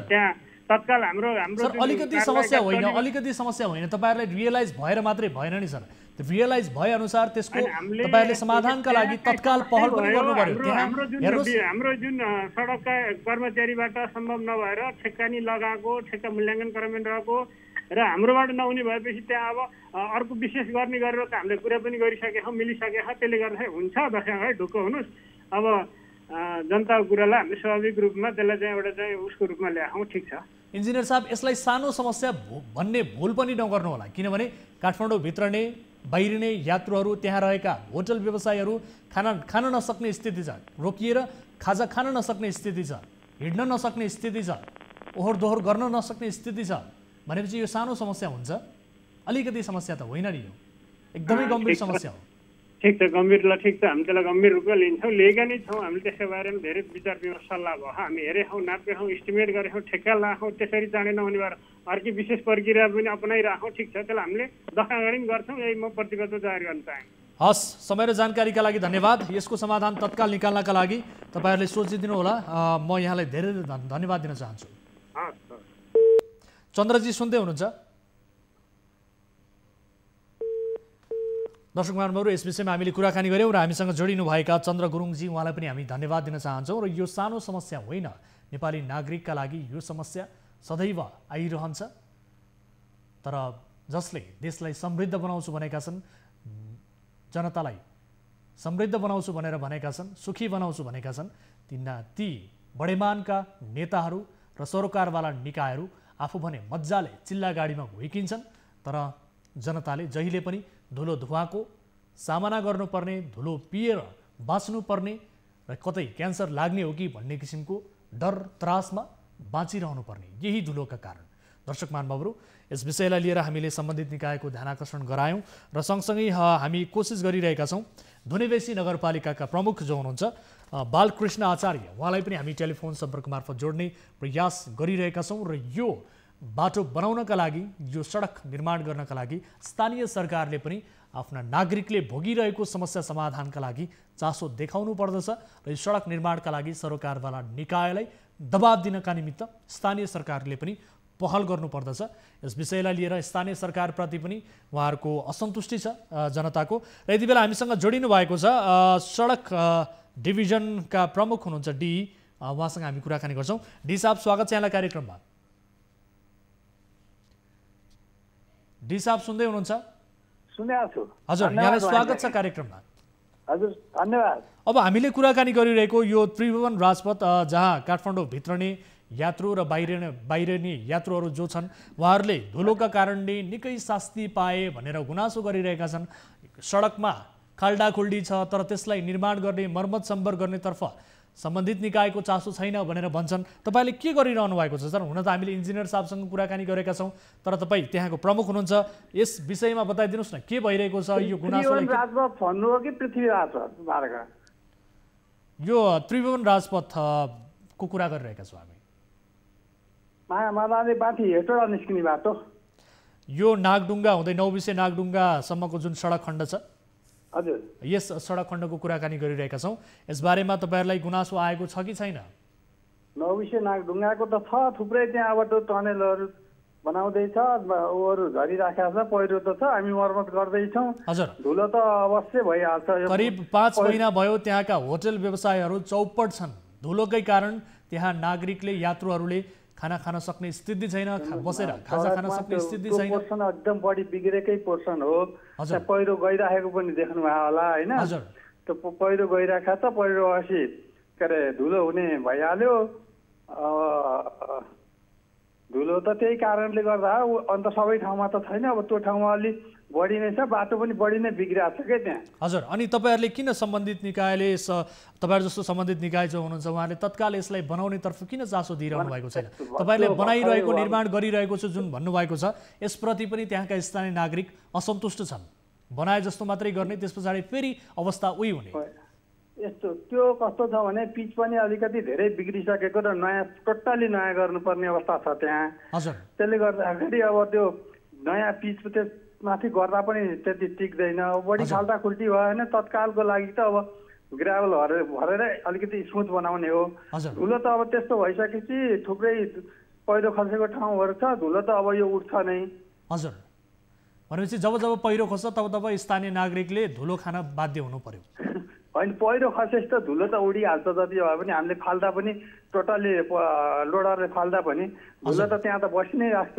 त्यहाँ तत्काल हाम्रो अलिकति समस्या होइन, तपाईँहरूलाई रियलाइज भएर मात्रै भएन नि सर, रियलाइज भए अनुसार त्यसको तपाईँहरूले समाधानका लागि तत्काल पहल पनि गर्नु पर्यो। हाम्रो जुन सडकका कर्मचारीबाट सम्भव नभएर ठेक्का नि लगाएको, ठेक्का मूल्याङ्कन क्रममा रहेको र हाम्रोबाट नहुने भएपछि त्यहाँ अब अर्को विशेष गर्ने गरेर त हामीले कुरा पनि गरिसकेका छौँ, मिलिसकेका। त्यसले गर्दाखेरि हुन्छ दसैँ अगाडि ढुक्क हुनुहोस्। अब जनताको कुरालाई हामीले स्वाभाविक रूपमा त्यसलाई चाहिँ एउटा चाहिँ उसको रूपमा ल्याएछौँ। ठिक छ इन्जिनियर साहब, यसलाई सानो समस्या भन्ने भुल पनि नगर्नु होला, किनभने काठमाडौँभित्र नै बाहिरिने यात्रुहरू, त्यहाँ रहेका होटल व्यवसायीहरू खान नसक्ने स्थिति छ, रोकिएर खाजा खान नसक्ने स्थिति छ, हिँड्न नसक्ने स्थिति छ, ओहोर दोहोर गर्न नसक्ने स्थिति छ भनेपछि यो सानो समस्या हुन्छ? अलिकति समस्या त होइन नि, यो एकदमै गम्भीर समस्या हो। ठिक छ, गम्भीर ल, ठिक छ, हामी त्यसलाई गम्भीर रूपमा लिन्छौँ, लिएका नै छौँ। हामीले त्यसको बारेमा धेरै विचार विमर्श सल्लाह भयो, हामी हेरेछौँ, नापेछौँ, इस्टिमेट गरेछौँ, ठेक्का लगाएछौँ। त्यसरी चाँडै नहुने भएर अर्कै विशेष प्रक्रिया पनि अपनाइरहेछौँ। ठिक छ, त्यसलाई हामीले दसैँ अगाडि पनि गर्छौँ, यही म प्रतिबद्धता जाहेर गर्न चाहेँ। हस्, समय र जानकारीका लागि धन्यवाद। यसको समाधान तत्काल निकाल्नका लागि तपाईँहरूले सोचिदिनु होला। म यहाँलाई धेरै धन्यवाद दिन चाहन्छु। चन्द्रजी सुन्दै हुनुहुन्छ? दर्शक महानुभावहरू, यस विषयमा हामीले कुराकानी गऱ्यौँ र हामीसँग जोडिनुभएका चन्द्र गुरुङजी, उहाँलाई पनि हामी धन्यवाद दिन चाहन्छौँ। र यो सानो समस्या होइन, नेपाली नागरिकका लागि यो समस्या सदैव आइरहन्छ। तर जसले देशलाई समृद्ध बनाउँछु भनेका छन्, जनतालाई समृद्ध बनाउँछु भनेर भनेका छन्, सुखी बनाउँछु भनेका छन्, ती बडेमानका नेताहरू र सरकारवाला निकायहरू आफू भने मजाले चिल्ला गाडीमा घुइकिन्छन्, तर जनताले जहिले पनि धुलो धुवाको सामना गर्नुपर्ने, धुलो पिएर बाँच्नुपर्ने र कतै क्यान्सर लाग्ने हो कि भन्ने किसिमको डर त्रासमा बाँचिरहनु पर्ने, यही धुलोका कारण। दर्शक महानुभावहरू, यस विषयलाई लिएर हामीले सम्बन्धित निकायको ध्यानाकर्षण गरायौँ र सँगसँगै हामी कोसिस गरिरहेका छौँ धुनेबेसी नगरपालिकाका प्रमुख जो हुनुहुन्छ बालकृष्ण आचार्य, उहाँलाई पनि हामी टेलिफोन सम्पर्क मार्फत जोड्ने प्रयास गरिरहेका छौँ। र यो बाटो बनाउनका लागि, यो सडक निर्माण गर्नका लागि स्थानीय सरकारले पनि आफ्ना नागरिकले भोगिरहेको समस्या समाधानका लागि चासो देखाउनु पर्दछ र यो सडक निर्माणका लागि सरकारवाला निकायलाई दबाब दिनका निमित्त स्थानीय सरकारले पनि पहल गर्नुपर्दछ। यस विषयलाई लिएर स्थानीय सरकारप्रति पनि उहाँहरूको असन्तुष्टि छ जनताको। र यति बेला हामीसँग जोडिनु भएको छ सडक डिभिजनका प्रमुख हुनुहुन्छ डी, उहाँसँग हामी कुराकानी गर्छौँ। डी साहब, स्वागत छ यहाँलाई कार्यक्रममा। डी साहब सुन्दै हुनुहुन्छ? सुनेको छु हजुर, यहाँलाई स्वागत छ कार्यक्रममा। हजुर धन्यवाद। अब हामीले कुराकानी गरिरहेको यो त्रिभुवन राजपथ जहाँ काठमाडौँ भित्रने यात्रु र बाहिरनी यात्रुहरू जो छन् उहाँहरूले धुलोका कारणले निकै शास्ति पाए भनेर गुनासो गरिरहेका छन्। सडकमा खाल्डाखुल्डी छ तर त्यसलाई निर्माण गर्ने मर्मत सम्बर गर्नेतर्फ सम्बन्धित निकायको चासो छैन भनेर भन्छन्। तपाईँले के गरिरहनु भएको छ सर? हुन त हामीले इन्जिनियर साहबसँग कुराकानी गरेका छौँ तर तपाईँ त्यहाँको प्रमुख हुनुहुन्छ, यस विषयमा बताइदिनुहोस् न के भइरहेको छ यो गुनासोलाई? राजपथ भन्नु हो कि पृथ्वी राजपथ मार्ग? यो त्रिभुवन राजपथको कुरा गरिरहेका छौँ हामी। मायामालाले माथि हेटोडा निस्किने बाटो, यो नागडुङ्गा हुँदै नौबिसे नागडुङ्गासम्मको जुन सडक खण्ड छ, हजुर यस सडक खण्डको कुराकानी गरिरहेका छौँ। यसबारेमा तपाईँहरूलाई गुनासो आएको छ कि छैन? नौबिसे नागढुङ्गाको त छ, थुप्रै त्यहाँबाट टनेलहरू बनाउँदैछ, ओहरू झरिराखेको छ, पहिरो त छ, हामी मर्मत गर्दैछौँ। हजुर, धुलो त अवश्य भइहाल्छ। करिब 5 महिना भयो त्यहाँका होटल व्यवसायहरू चौपट छन्। धुलोकै कारण त्यहाँ नागरिकले यात्रुहरूले खाना खान सक्ने स्थिति छैन, बसेर खाजा खान सक्ने स्थिति छैन। पोर्सन एकदम बढी बिग्रेकै पोर्सन हो। पहिरो गइराखेको पनि देख्नुभयो होला होइन? त्यो पहिरो गइरहेको छ, पहिरो असी के अरे धुलो हुने भइहाल्यो। धुलो त त्यही कारणले गर्दा हो, अन्त सबै ठाउँमा त छैन। अब त्यो ठाउँमा अलिक बढी नै छ, बाटो पनि बढी नै बिग्रिरहेको छ क्या त्यहाँ। हजुर, अनि तपाईँहरूले किन सम्बन्धित निकायले तपाईँहरू जस्तो सम्बन्धित निकाय जो हुनुहुन्छ उहाँले तत्काल यसलाई बनाउनेतर्फ किन चासो दिइरहनु भएको छैन? तपाईँहरूले बनाइरहेको निर्माण गरिरहेको छु जुन भन्नुभएको छ यसप्रति पनि त्यहाँका स्थानीय नागरिक असन्तुष्ट छन्। बनाए जस्तो मात्रै गर्ने, त्यस पछाडि फेरि अवस्था उही हुने। यस्तो त्यो कस्तो छ भने पिच पनि अलिकति धेरै बिग्रिसकेको र नयाँ टोटल्ली नयाँ गर्नुपर्ने अवस्था छ त्यहाँ। हजुर, त्यसले गर्दाखेरि अब त्यो नयाँ पिच त्यसमाथि गर्दा पनि त्यति टिक्दैन। बढी खाल्टाखुल्टी भयो भने तत्कालको लागि त अब ग्राभल भरेर अलिकति स्मुथ बनाउने हो। धुलो त अब त्यस्तो भइसकेपछि थुप्रै पहिरो खसेको ठाउँहरू छ, धुलो त अब यो उठ्छ नै। हजुर, भनेपछि जब जब पहिरो खस्छ तब तब स्थानीय नागरिकले धुलो खान बाध्य हुनु पर्यो। होइन, पहिरो खसेपछि त धुलो त उडिहाल्छ जति भए पनि। हामीले फाल्दा पनि टोटल्ली लोडरले फाल्दा पनि धुलो त त्यहाँ त बसि नै राख्छ।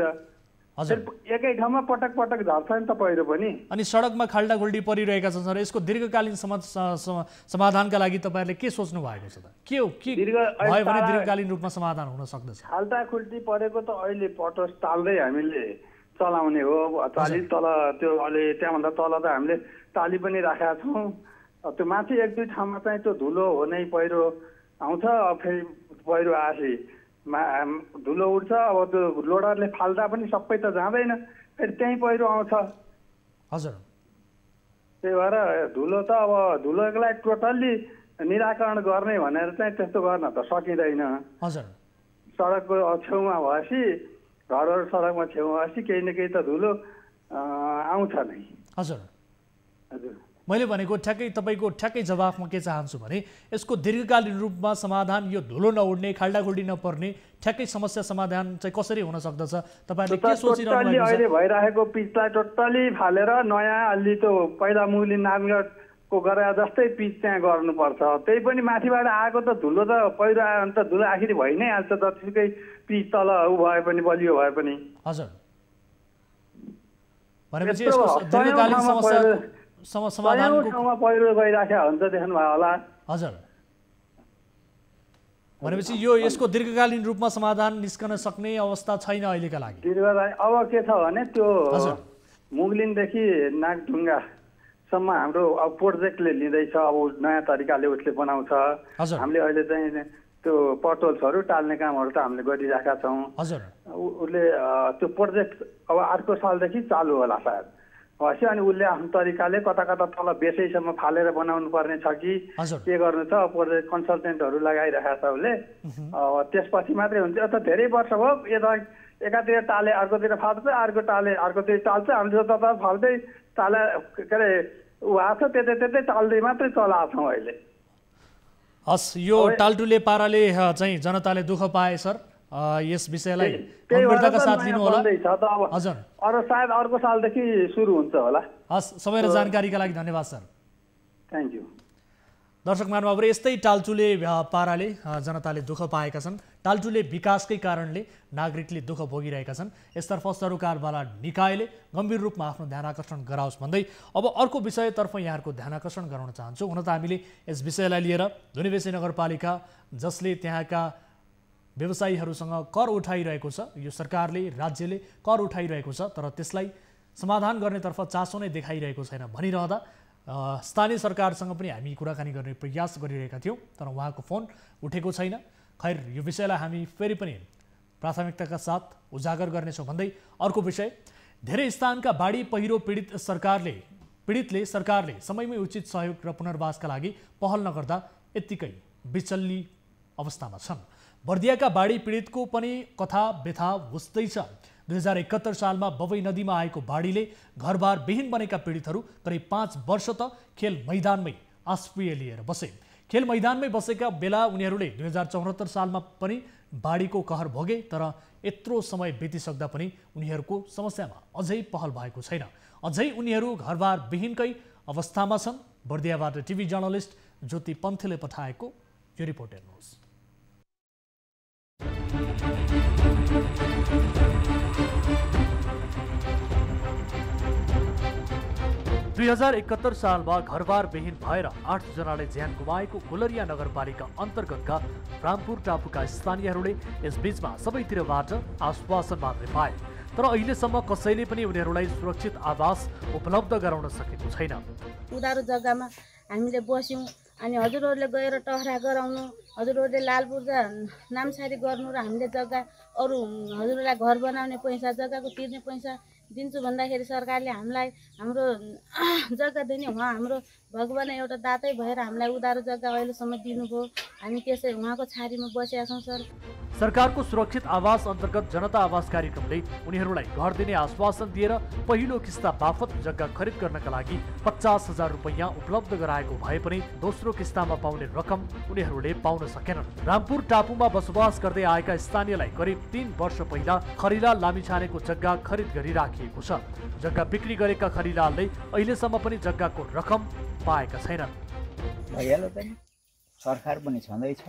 एकै ठाउँमा पटक पटक झर्छ नि त पहिरो पनि। अनि सडकमा खाल्डाखुल्डी परिरहेका छन् सर, यसको दीर्घकालीन समाधानका लागि तपाईँहरूले के सोच्नु भएको छ त? के हो के भयो भने दीर्घकालीन रूपमा समाधान हुन सक्दछ? खाल्टाखुल्टी परेको त अहिले पटोस टाल्दै हामीले चलाउने हो। टाली तल त्यो अहिले त्यहाँभन्दा तल त हामीले टाली पनि राखेका छौँ। त्यो माथि 1-2 ठाउँमा चाहिँ त्यो धुलो हो नै, पहिरो आउँछ, फेरि पहिरो आएपछि धुलो उठ्छ। अब त्यो लोडरले फाल्दा पनि सबै त जाँदैन, फेरि त्यहीँ पहिरो आउँछ। हजुर, त्यही भएर धुलो त अब धुलोको लागि टोटल्ली निराकरण गर्ने भनेर चाहिँ त्यस्तो गर्न त सकिँदैन। हजुर, सडकको छेउमा भएपछि घरहरू सडकमा छेउमा भएपछि केही न केही त धुलो आउँछ नै। हजुर, हजुर, मैले भनेको तपाईँको ठ्याक्कै जवाफ म के चाहन्छु भने यसको दीर्घकालीन रूपमा समाधान, यो धुलो नउड्ने, खाल्डाखुल्डी नपर्ने ठ्याक्कै समस्या समाधान चाहिँ कसरी हुन सक्दछ? तपाईँले के सोचिरहनु भएको छ? अहिले भइरहेको पिचलाई टोटल्ली फालेर नयाँ अलि त्यो पहिला मुगलिन नारायणगढको गरे जस्तै पिच त्यहाँ गर्नुपर्छ। त्यही पनि माथिबाट आएको त धुलो त पहिरो आयो भने त धुलो आखिरी भइ नै हाल्छ, जतिसुकै पिच तल उ भए पनि बलियो भए पनि। हजुर, भनेपछि यसको दीर्घकालीन समाधानको ठाउँमा पहिरो गइराखेको हुन्छ देख्नुभयो होला। हजुर, भनेपछि यो यसको दीर्घकालीन रूपमा समाधान निस्कन सक्ने अवस्था छैन अहिलेका लागि। दीर्घकालीन अब के छ भने त्यो मुगलिनदेखि नागढुङ्गासम्म हाम्रो अब प्रोजेक्टले लिँदैछ। अब नयाँ तरिकाले उसले बनाउँछ। हामीले अहिले चाहिँ त्यो पटोल्सहरू टाल्ने कामहरू त हामीले गरिरहेका छौँ। उसले त्यो प्रोजेक्ट अब अर्को सालदेखि चालु होला सायद। अनि उसले आफ्नो तरिकाले कता कता तल बेसैसम्म फालेर बनाउनु पर्ने छ कि के गर्नु छ, प्रोजेक्ट कन्सल्टेन्टहरू लगाइरहेको छ उसले। त्यसपछि मात्रै हुन्छ। त धेरै वर्ष भयो, यता एकातिर टाले अर्कोतिर फाल्छ, अर्को टाले अर्कोतिर टाल्छ। हामीले त फाल्दै टाले के अरे ऊ आएको छ, त्यतै टाल्दै मात्रै चलाएको छौँ अहिले। हस्, यो टालटुले पाराले चाहिँ जनताले दुःख पाए सर। यस विषयलाई गम्भीरताका साथ लिनु होला। हजुर, अरू सायद अर्को सालदेखि सुरु हुन्छ होला। हस्, समय र जानकारीका लागि धन्यवाद सर। Thank you. दर्शक महानुभावहरू, यस्तै टालटुले पाराले जनताले दुःख पाएका छन्। टालटुले विकासकै कारणले नागरिकले दुःख भोगिरहेका छन्। यसतर्फ सरोकारवाला निकायले गम्भीर रूपमा आफ्नो ध्यान आकर्षण गराओस् भन्दै अब अर्को विषयतर्फ यहाँहरूको ध्यान आकर्षण गराउन चाहन्छु। हुन त हामीले यस विषयलाई लिएर धुनीबेसी नगरपालिका जसले त्यहाँका व्यवसायीहरूसँग कर उठाइरहेको छ, यो सरकारले राज्यले कर उठाइरहेको छ, तर त्यसलाई समाधान गर्नेतर्फ चासो नै देखाइरहेको छैन भनिरहँदा स्थानीय सरकारसँग पनि हामी कुराकानी गर्ने प्रयास गरिरहेका थियौँ, तर उहाँको फोन उठेको छैन। खैर, यो विषयलाई हामी फेरि पनि प्राथमिकताका साथ उजागर गर्नेछौँ भन्दै अर्को विषय, धेरै स्थानका बाढी पहिरो पीडितले सरकारले समयमै उचित सहयोग र पुनर्वासका लागि पहल नगर्दा यत्तिकै बिचल्ली अवस्थामा छन्। बर्दियाका बाढी पीडितको पनि कथा व्यथा बुझ्दैछ। 2071 सालमा बबई नदीमा आएको बाढीले घरबार विहीन बनेका पीडितहरू करिब 5 वर्ष त खेल मैदानमै आश्रय लिएर बसे। खेल मैदानमै बसेका बेला उनीहरूले 2074 सालमा पनि बाढीको कहर भोगे, तर यत्रो समय बितिसक्दा पनि उनीहरूको समस्यामा अझै पहल भएको छैन। अझै उनीहरू घरबार विहीनकै अवस्थामा छन्। बर्दियाबाट टिभी जर्नलिस्ट ज्योति पन्थीले पठाएको यो रिपोर्ट हेर्नुहोस्। 2071 सालमा घरबार विहीन भएर 8 जनाले ज्यान गुमाएको गुलरिया नगरपालिका अन्तर्गतका रामपुर टापुका स्थानीयहरूले यस बीचमा सबैतिरबाट आश्वासन मात्रै पाए, तर अहिलेसम्म कसैले पनि उनीहरूलाई सुरक्षित आवास उपलब्ध गराउन सकेको छैन। उधारो जग्गामा हामीले बस्यौँ, अनि हजुरहरूले गएर टहरा गराउनु, हजुरहरूले लालपूर्जा नामसारी गर्नु र हामीले जग्गा अरू हजुरहरूलाई घर बनाउने पैसा, जग्गाको तिर्ने पैसा दिन्छु भन्दाखेरि सरकारले हामीलाई हाम्रो जग्गा दिने उहाँ हाम्रो भगवान एउटा दातै भएर हामीलाई उधारो जग्गा अहिलेसम्म दिनुभयो। हामी त्यसै उहाँको छारीमा बसेका छौँ। सरकारको सुरक्षित आवास अन्तर्गत जनता आवास कार्यक्रमले उनीहरूलाई घर दिने आश्वासन दिएर पहिलो किस्ता बापत जग्गा खरिद गर्नका लागि 50,000 रुपैयाँ उपलब्ध गराएको भए पनि दोस्रो किस्तामा पाउने रकम उनीहरूले पाउन सकेनन्। रामपुर टापुमा बसोबास गर्दै आएका स्थानीयलाई करिब 3 वर्ष पहिला खरिलाल लामिछानेको जग्गा खरिद गरिराखिएको छ। जग्गा बिक्री गरेका खरिलालले अहिलेसम्म पनि जग्गाको रकम पाएका छैनन्। भइहाल्यो त नि, सरकार पनि छँदैछ,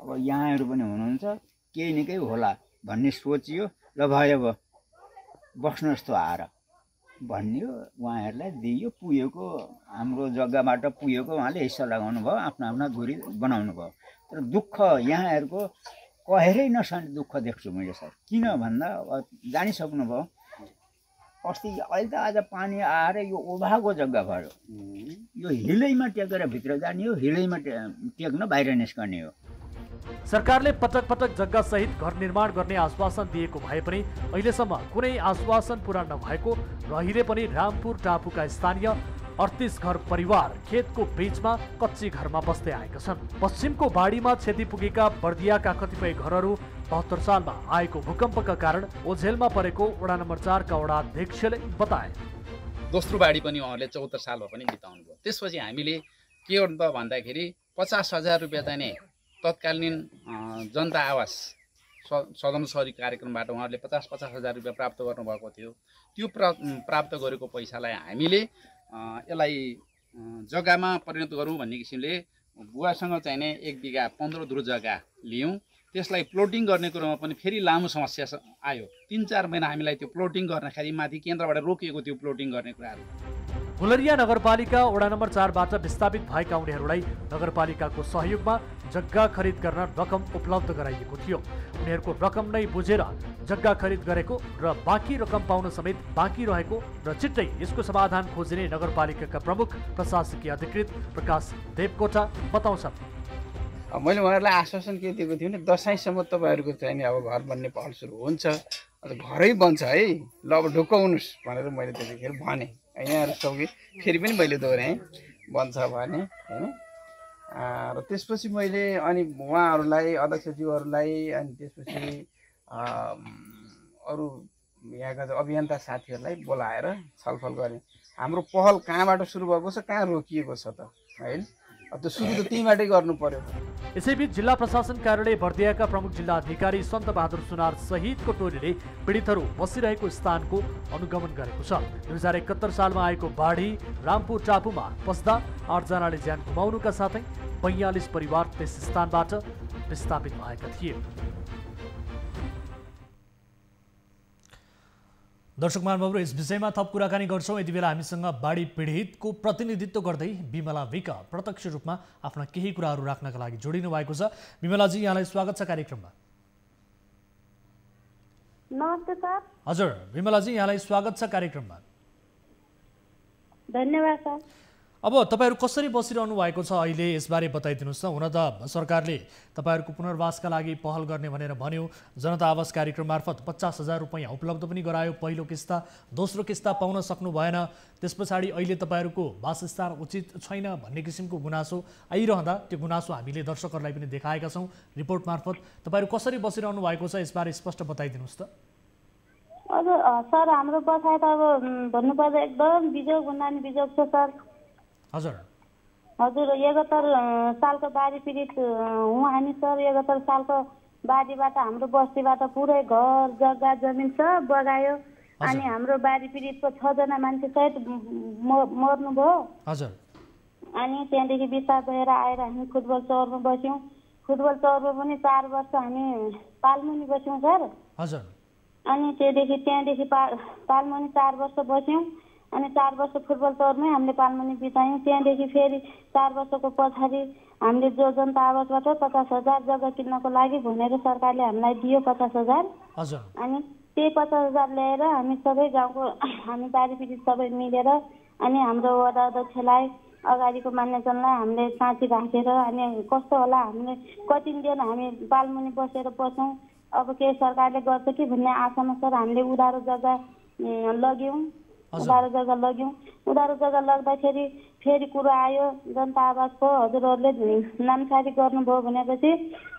अब यहाँहरू पनि हुनुहुन्छ, केही न केही होला भन्ने सोचियो। ल भयो अब बस्नुहोस् त आएर भनियो, उहाँहरूलाई दियो। पुगेको हाम्रो जग्गाबाट पुगेको उहाँले हिस्सा लगाउनु भयो, आफ्नो आफ्ना धुरी बनाउनु भयो। तर दुःख यहाँहरूको कहेरै नसक्ने दुःख देख्छु मैले सर। किन भन्दा अब जानिसक्नु भयो, अस्ति अहिले त आज पानी आएर यो ओभाको जग्गा भयो, यो हिलैमा टेकेर भित्र जाने हो, हिलैमा टेक्न बाहिर निस्कने हो। सरकारले पटक पटक जग्गा सहित घर निर्माण गर्ने आश्वासन दिएको भए पनि अहिलेसम्म कुनै आश्वासन पूरा नभएको र अहिले पनि रामपुर टापुका स्थानीय 38 घर परिवार खेतको बीचमा कच्ची घरमा बस्दै आएका छन्। पश्चिमको बाढीमा क्षति पुगेका बर्दियाका कतिपय घरहरू 72 सालमा आएको भूकम्पका कारण ओझेलमा परेको वडा नम्बर 4 का वडा अध्यक्षले बताए। दोस्रो बाढी पनि उहाँले 74 सालमा पनि बिताउनु भयो। त्यसपछि हामीले के गर्नु त भन्दाखेरि 50,000 रुपियाँ चाहिँ तत्कालीन जनता आवास सदमसरी कार्यक्रमबाट उहाँहरूले 50,000 रुपियाँ प्राप्त गर्नुभएको थियो। त्यो प्राप्त गरेको पैसालाई हामीले यसलाई जग्गामा परिणत गरौँ भन्ने किसिमले बुवासँग चाहिने 1 बिघा 15 धुर जग्गा लियौँ। त्यसलाई प्लोटिङ गर्ने कुरामा पनि फेरि लामो समस्या आयो। 3-4 महिना हामीलाई त्यो प्लोटिङ गर्दाखेरि माथि केन्द्रबाट रोकिएको थियो प्लोटिङ गर्ने कुराहरू। गुलरिया नगरपालिका वडा नम्बर 4 बाट विस्थापित भएका उनीहरूलाई नगरपालिकाको सहयोगमा जग्गा खरिद गर्न रकम उपलब्ध गराइएको थियो। उनीहरूको रकम नै बुझेर जग्गा खरिद गरेको र बाँकी रकम पाउन समेत बाँकी रहेको र छिट्टै यसको समाधान खोजिने नगरपालिकाका प्रमुख प्रशासकीय अधिकृत प्रकाश देवकोटा बताउँछन्। मैले उहाँहरूलाई आश्वासन के दिएको थियो भने दसैँसम्म तपाईँहरूको चाहिँ अब घर बन्ने पहल सुरु हुन्छ, घरै बन्छ है, ल अब ढुक्क हुनुहोस् भनेर मैले त्यतिखेर भने। यहाँहरू सबै फेरि पनि मैले दोहोऱ्याएँ बन्छ भने होइन। र त्यसपछि मैले अनि उहाँहरूलाई अध्यक्षज्यूहरूलाई अनि त्यसपछि अरू यहाँका अभियन्ता साथीहरूलाई बोलाएर छलफल गरेँ। हाम्रो पहल कहाँबाट सुरु भएको छ, कहाँ रोकिएको छ त है। त्यो सुरु त त्यहीँबाटै गर्नु पर्यो। यसैबीच जिल्ला प्रशासन कार्यालय बर्दियाका प्रमुख जिल्ला अधिकारी सन्त बहादुर सुनार सहितको टोलीले पीडितहरू बसिरहेको स्थानको अनुगमन गरेको छ। 2071 सालमा आएको बाढी रामपुर टापुमा पस्दा 8 जनाले ज्यान गुमाउनुका साथै 42 परिवार त्यस स्थानबाट विस्थापित भएका थिए। दर्शक महानुभावहरू, यस विषयमा थप कुराकानी गर्छौँ। यति बेला हामीसँग बाढी पीडितको प्रतिनिधित्व गर्दै बिमला विक प्रत्यक्ष रूपमा आफ्ना केही कुराहरू राख्नका लागि जोडिनु भएको छ। बिमलाजी, यहाँलाई स्वागत छ कार्यक्रममा। नमस्ते सर। हजुर बिमलाजी, यहाँलाई स्वागत छ कार्यक्रममा। धन्यवाद सर। अब तपाईहरु कसरी बसिरहनु भएको छ अहिले, यसबारे बताइदिनुस् न। हुन त सरकारले तपाईहरुको पुनर्वासका लागि पहल गर्ने भनेर भन्यो। जनता आवास कार्यक्रम मार्फत 50,000 रुपैयाँ उपलब्ध पनि गरायो पहिलो किस्ता, दोस्रो किस्ता पाउन सक्नु भएन। त्यसपछि अहिले तपाईहरुको वासस्थान उचित छैन भन्ने किसिमको गुनासो आइरहँदा त्यो गुनासो हामीले दर्शकहरुलाई पनि देखाएका छौं रिपोर्ट मार्फत। तपाईहरु कसरी बसिरहनु भएको छ यसबारे स्पष्ट बताइदिनुस् त। हजुर सर, हाम्रो बसाइ त अब भन्नुपर्दा एकदम बिजोग भन्दा बिजोग छ सर। हजुर 71 सालको बाढी पीडित हुँ हामी सर। 71 सालको बाढीबाट हाम्रो बस्तीबाट पुरै घर जग्गा जमिन सब बगायो। अनि हाम्रो बाढी पीडितको 6 जना मान्छे सहित मर्नुभयो। हजुर अनि त्यहाँदेखि विस्तार भएर आएर हामी फुटबल चौरमा बस्यौँ। फुटबल चौरमा पनि 4 वर्ष हामी पालमुनि बस्यौँ सर। हजुर अनि त्यहाँदेखि पालमुनि 4 वर्ष बस्यौँ। अनि 4 वर्ष फुटबल चौरमै हामीले पालमुनि बितायौँ। त्यहाँदेखि फेरि 4 वर्षको पछाडि हामीले जो जनता आवासबाट 50,000 जग्गा किन्नको लागि भनेर सरकारले हामीलाई दियो 50,000। अनि त्यही 50,000 ल्याएर हामी सबै गाउँको हामी बाढी पीडित सबै मिलेर अनि हाम्रो वडा अध्यक्षलाई अगाडिको मान्यजनलाई हामीले साँची राखेर अनि कस्तो होला हामीले कति दिन हामी पालमुनि बसेर बसौँ, अब के सरकारले गर्छ कि भन्ने आशामा सर हामीले उधारो जग्गा लग्यौँ। उधारो जग्गा लग्दाखेरि फेरि कुरो आयो जनता आवासको, हजुरहरूले नामसारी गर्नुभयो भनेपछि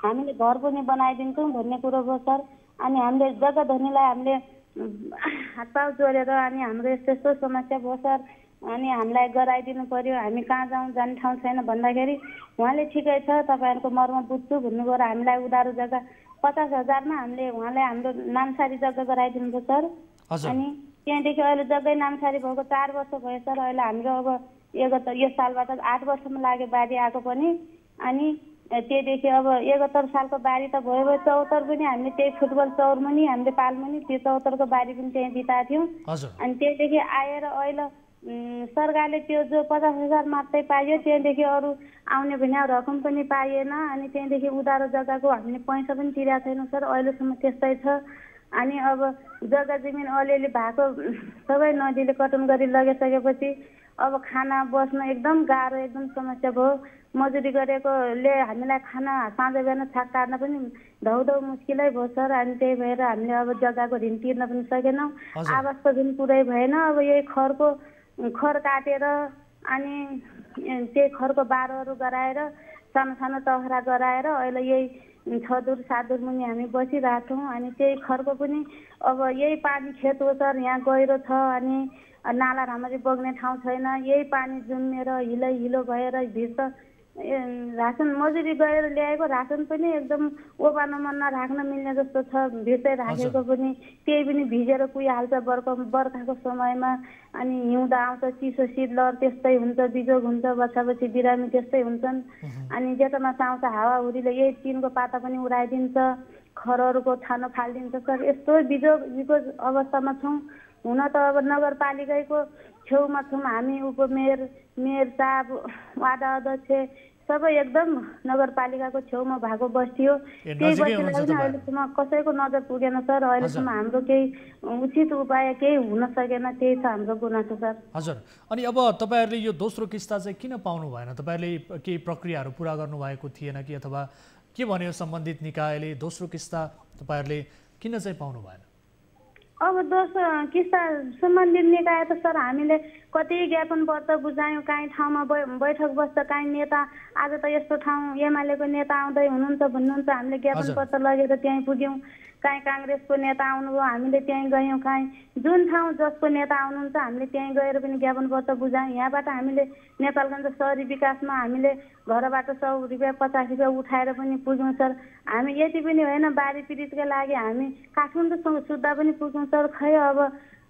हामीले घर पनि बनाइदिन्छौँ भन्ने कुरो भयो सर। अनि हामीले जग्गा धनीलाई हामीले हातपाउ जोडेर अनि हाम्रो यस्तो समस्या भयो सर, अनि हामीलाई गराइदिनु पर्यो, हामी कहाँ जाउँ जाने ठाउँ छैन भन्दाखेरि उहाँले ठिकै छ तपाईँहरूको मर्म बुझ्छु भन्नुभयो र हामीलाई उधारो जग्गा 50,000मा हामीले उहाँलाई हाम्रो नामसारी जग्गा गराइदिनु भयो सर। अनि त्यहाँदेखि अहिले जग्गै नामसारी भएको 4 वर्ष भयो सर। अहिले हाम्रो अब यो सालबाट 8 वर्षमा लाग्यो बाढी आएको पनि। अनि त्यहीदेखि अब 71 सालको बाढी त भयो 74 पनि हामीले त्यही फुटबल चौरमा नि हामीले पालमुनि त्यो 74को बाढी पनि त्यहीँ बिताएको थियौँ। अनि त्यहाँदेखि आएर अहिले सरकारले त्यो जो 50,000 मात्रै पाइयो, त्यहाँदेखि अरू आउने भने रकम पनि पाइएन। अनि त्यहाँदेखि उधारो जग्गाको हामीले पैसा पनि तिरेको छैनौँ सर, अहिलेसम्म त्यस्तै छ। अनि अब जग्गा जमिन अलिअलि भएको सबै नदीले कटन गरी लगिसकेपछि अब खाना बस्न एकदम गाह्रो, एकदम समस्या भयो। मजुरी गरेकोले हामीलाई खाना साँझ बिहान छाक काट्न पनि धौधौ मुस्किलै भयो सर। अनि त्यही भएर हामीले अब जग्गाको ऋण तिर्न पनि सकेनौँ, आवासको पनि पुरै भएन। अब यही खर काटेर अनि त्यही खरको बारोहरू गराएर सानो सानो टहरा गराएर अहिले यही 6 दूर 7 दूर मुनि हामी बसिरहेको छौँ। अनि त्यही खरको पनि अब यही पानी खेत हो सर, यहाँ गहिरो छ अनि नाला राम्ररी बग्ने ठाउँ छैन। यही पानी जुम्मेर हिलो भएर भित्र रासन मजुरी गरेर ल्याएको रासन पनि एकदम ओबानोमा नराख्न मिल्ने जस्तो छ, भित्रै राखेको पनि त्यही पनि भिजेर कुहिहाल्छ बर्खाको समयमा। अनि हिउँदा आउँछ चिसो शीतलहर त्यस्तै हुन्छ, बिजोग हुन्छ, बच्चाबच्ची बिरामी त्यस्तै हुन्छन्। अनि जेठमा आउँछ हावाहुरीले यही टिनको पाता पनि उडाइदिन्छ, खरहरूको छानो फालिदिन्छ सर। यस्तो बिजोगको अवस्थामा छौँ। हुन त अब नगरपालिकाको छेउमा छौँ हामी, उपमेयर मेयर साहब वार्ड अध्यक्ष सबै एकदम नगरपालिकाको छेउमा भएको बस्ती हो। त्यही बस्तीलाई पनि अहिलेसम्म कसैको नजर पुगेन सर। अहिलेसम्म हाम्रो केही उचित उपाय केही हुन सकेन, त्यही छ हाम्रो गुनासो सर। हजुर, अनि अब तपाईँहरूले यो दोस्रो किस्ता चाहिँ किन पाउनु भएन? तपाईँहरूले केही प्रक्रियाहरू पुरा गर्नुभएको थिएन कि, अथवा के भन्यो सम्बन्धित निकायले दोस्रो किस्ता तपाईँहरूले किन चाहिँ पाउनु भएन? अब दोस्रो किस्ता सम्बन्धित निकाय त सर हामीले कति ज्ञापन पत्र बुझायौँ, काहीँ ठाउँमा बैठक बस्छ, काहीँ नेता आज त यस्तो ठाउँ एमालेको नेता आउँदै हुनुहुन्छ भन्नुहुन्छ, हामीले ज्ञापन पत्र लगेर त्यहीँ पुग्यौँ। काहीँ काङ्ग्रेसको नेता आउनुभयो, हामीले त्यहीँ गयौँ। काहीँ जुन ठाउँ जसको नेता आउनुहुन्छ हामीले त्यहीँ गएर पनि ज्ञापन पत्र बुझायौँ। यहाँबाट हामीले नेपालगञ्ज सहरी विकासमा हामीले घरबाट 100 रुपियाँ 50 रुपियाँ उठाएर पनि पुग्यौँ सर। हामी यति पनि होइन, बाढी पीडितका लागि हामी काठमाडौँसँग सुत्दा पनि पुग्यौँ सर। खै अब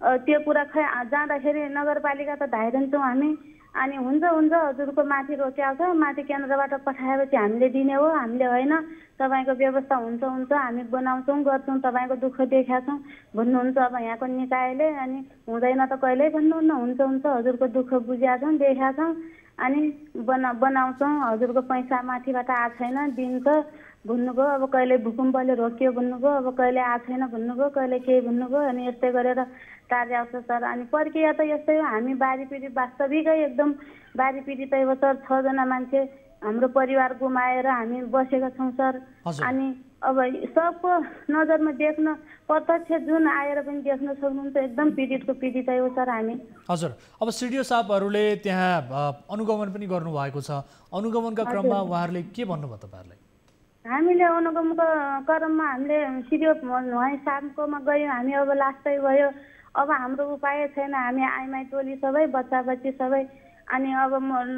त्यो कुरा खै जाँदाखेरि नगरपालिका त धाइरहन्छौँ हामी। अनि हुन्छ हजुरको माथि रोक्याउँछ, माथि केन्द्रबाट पठाएपछि हामीले दिने हो, हामीले होइन तपाईँको व्यवस्था हुन्छ हामी बनाउँछौँ गर्छौँ, तपाईँको दुःख देखाछौँ भन्नुहुन्छ अब यहाँको निकायले। अनि हुँदैन त कहिल्यै भन्नुहुन्न, हुन्छ हजुरको दुःख बुझेका छौँ देखाएको छौँ अनि बनाउँछौँ, हजुरको पैसा माथिबाट आएको छैन दिन्छ भन्नुभयो। अब कहिले भूकम्पले रोकियो भन्नुभयो, अब कहिले आएको छैन भन्नुभयो, कहिले केही भन्नुभयो। अनि यस्तै गरेर कार्य आउँछ सर। अनि प्रक्रिया त यस्तै हो, हामी बाढी पीडित वास्तविकै एकदम बाढी पीडितै हो सर। 6 जना मान्छे हाम्रो परिवार गुमाएर हामी बसेका छौँ सर। अनि अब सबको नजरमा देख्न प्रत्यक्ष जुन आएर पनि देख्न सक्नुहुन्छ एकदम पीडितको पीडितै हो सर हामी। हजुर, अब सिडिओ साहबहरूले त्यहाँ अनुगमन पनि गर्नुभएको छ, अनुगमनका क्रममा उहाँहरूले के भन्नुभयो तपाईँहरूलाई? हामीले अनुगमनको क्रममा हामीले सिडिओ उहाँ साहबकोमा गयौँ हामी। अब लास्टै भयो, अब हाम्रो उपाय छैन, हामी आइमाई टोली सबै बच्चा बच्ची सबै अनि अब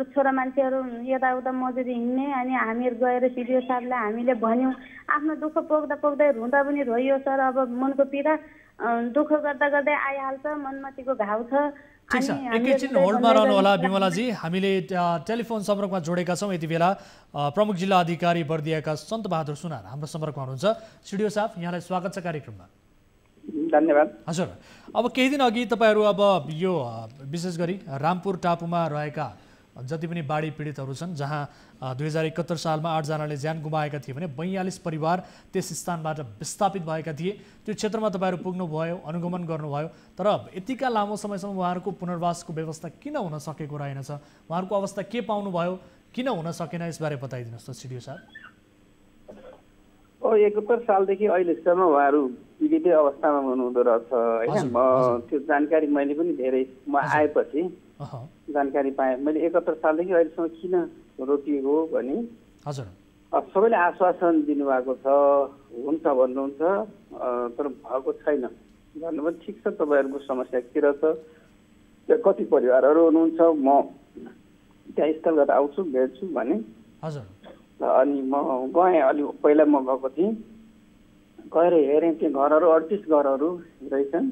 छोरा मान्छेहरू यताउता मजुरी हिँड्ने। अनि हामीहरू गएर सिडिओ साहबलाई हामीले भन्यौँ, आफ्नो दुःख पोख्दै रुँदा पनि रोइयो सर। अब मनको पीडा दुःख गर्दा गर्दै आइहाल्छ, मनमाथिको घाउ छ। ठिक छ, एकैछिन होल्डमा रहनु होला बिमलाजी। हामीले टेलिफोन सम्पर्कमा जोडेका छौँ यति बेला प्रमुख जिल्ला अधिकारी बर्दियाका सन्त बहादुर सुनार हाम्रो सम्पर्कमा हुनुहुन्छ। सिडिओ साहब, यहाँलाई स्वागत छ कार्यक्रममा। धन्यवाद। हजुर, अब केही दिन अघि तपाईँहरू अब यो विशेष गरी रामपुर टापुमा रहेका जति पनि बाढी पीडितहरू छन्, जहाँ 2071 सालमा 8 जनाले ज्यान गुमाएका थिए भने 42 परिवार त्यस स्थानबाट विस्थापित भएका थिए। त्यो क्षेत्रमा तपाईँहरू पुग्नुभयो, अनुगमन गर्नुभयो, तर यतिका लामो समयसम्म उहाँहरूको पुनर्वासको व्यवस्था किन हुन सकेको रहेनछ? उहाँहरूको अवस्था के पाउनुभयो, किन हुन सकेन, यसबारे बताइदिनुहोस् त सिडिओ साहब। 71 सालदेखि अहिलेसम्म उहाँहरू पीडितै अवस्थामा हुनुहुँदो रहेछ होइन। त्यो जानकारी मैले पनि धेरै आएपछि जानकारी पाएँ। मैले 71 सालदेखि अहिलेसम्म किन रोकिएको हो भने सबैले आश्वासन दिनुभएको छ, हुन्छ भन्नुहुन्छ, तर भएको छैन भन्नु पनि ठिक छ। तपाईँहरूको समस्या के रहेछ, कति परिवारहरू हुनुहुन्छ, म त्यहाँ स्थलगत आउँछु भेट्छु भने। अनि म गएँ, अलि पहिला म गएको थिएँ, गएर हेरेँ त्यो घरहरू 38 घरहरू रहेछन्,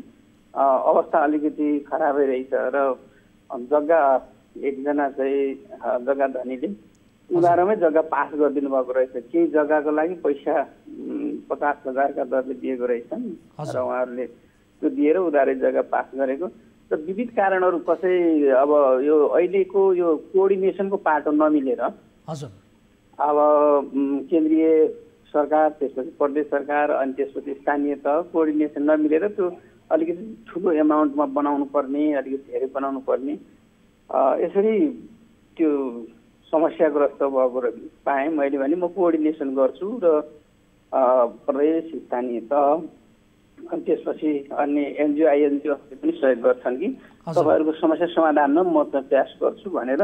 अवस्था अलिकति खराबै रहेछ। र जग्गा एकजना चाहिँ जग्गा धनीले उधारोमै जग्गा पास गरिदिनु भएको रहेछ। केही जग्गाको लागि पैसा 50,000 का दरले दिएको रहेछन् र उहाँहरूले त्यो दिएर उधारै जग्गा पास गरेको। र विविध कारणहरू कसै अब यो अहिलेको यो कोअर्डिनेसनको पाटो नमिलेर अब केन्द्रीय सरकार, त्यसपछि प्रदेश सरकार अनि त्यसपछि स्थानीय तह कोअर्डिनेसन नमिलेर त्यो अलिकति ठुलो एमाउन्टमा बनाउनु पर्ने, अलिकति धेरै बनाउनु पर्ने, यसरी त्यो समस्याग्रस्त भएको पाएँ मैले। भने म कोअर्डिनेसन गर्छु र प्रदेश स्थानीय तह अनि त्यसपछि अन्य एनजिओ आइएनजिओहरूले पनि सहयोग गर्छन् कि तपाईँहरूको समस्या समाधानमा म त प्रयास गर्छु भनेर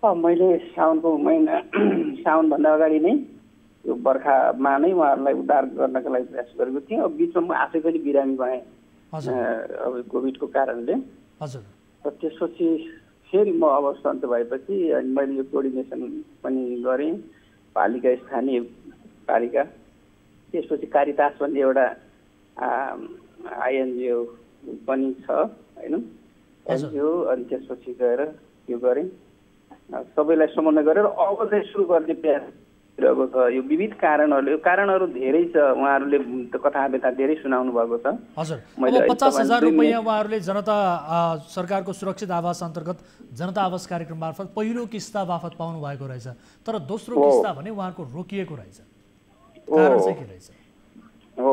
मैले साउनको महिना साउनभन्दा अगाडि नै यो बर्खामा नै उहाँहरूलाई उद्धार गर्नका लागि प्रयास गरेको थिएँ। अब बिचमा म आफै पनि बिरामी भएँ अब कोभिडको कारणले। र त्यसपछि फेरि म अब सन्त भएपछि अनि मैले यो कोअर्डिनेसन पनि गरेँ, पालिका स्थानीय पालिका, त्यसपछि कारितास भन्ने एउटा आइएनजिओ पनि छ होइन एनजिओ, अनि त्यसपछि गएर यो गरेँ, सबैलाई समन्वय गरेर अब चाहिँ सुरु गर्ने प्रयास गरिरहेको छ। यो विविध कारणहरूले, यो कारणहरू धेरै छ, उहाँहरूले कथा व्यथा धेरै सुनाउनु भएको छ। हजुर, अब 50,000 रुपैयाँ उहाँहरूले जनता सरकारको सुरक्षित आवास अन्तर्गत जनता आवास कार्यक्रम मार्फत पहिलो किस्ता बापत पाउनु भएको रहेछ, तर दोस्रो किस्ता भने उहाँहरूको रोकिएको रहेछ, कारण चाहिँ के रहेछ? हो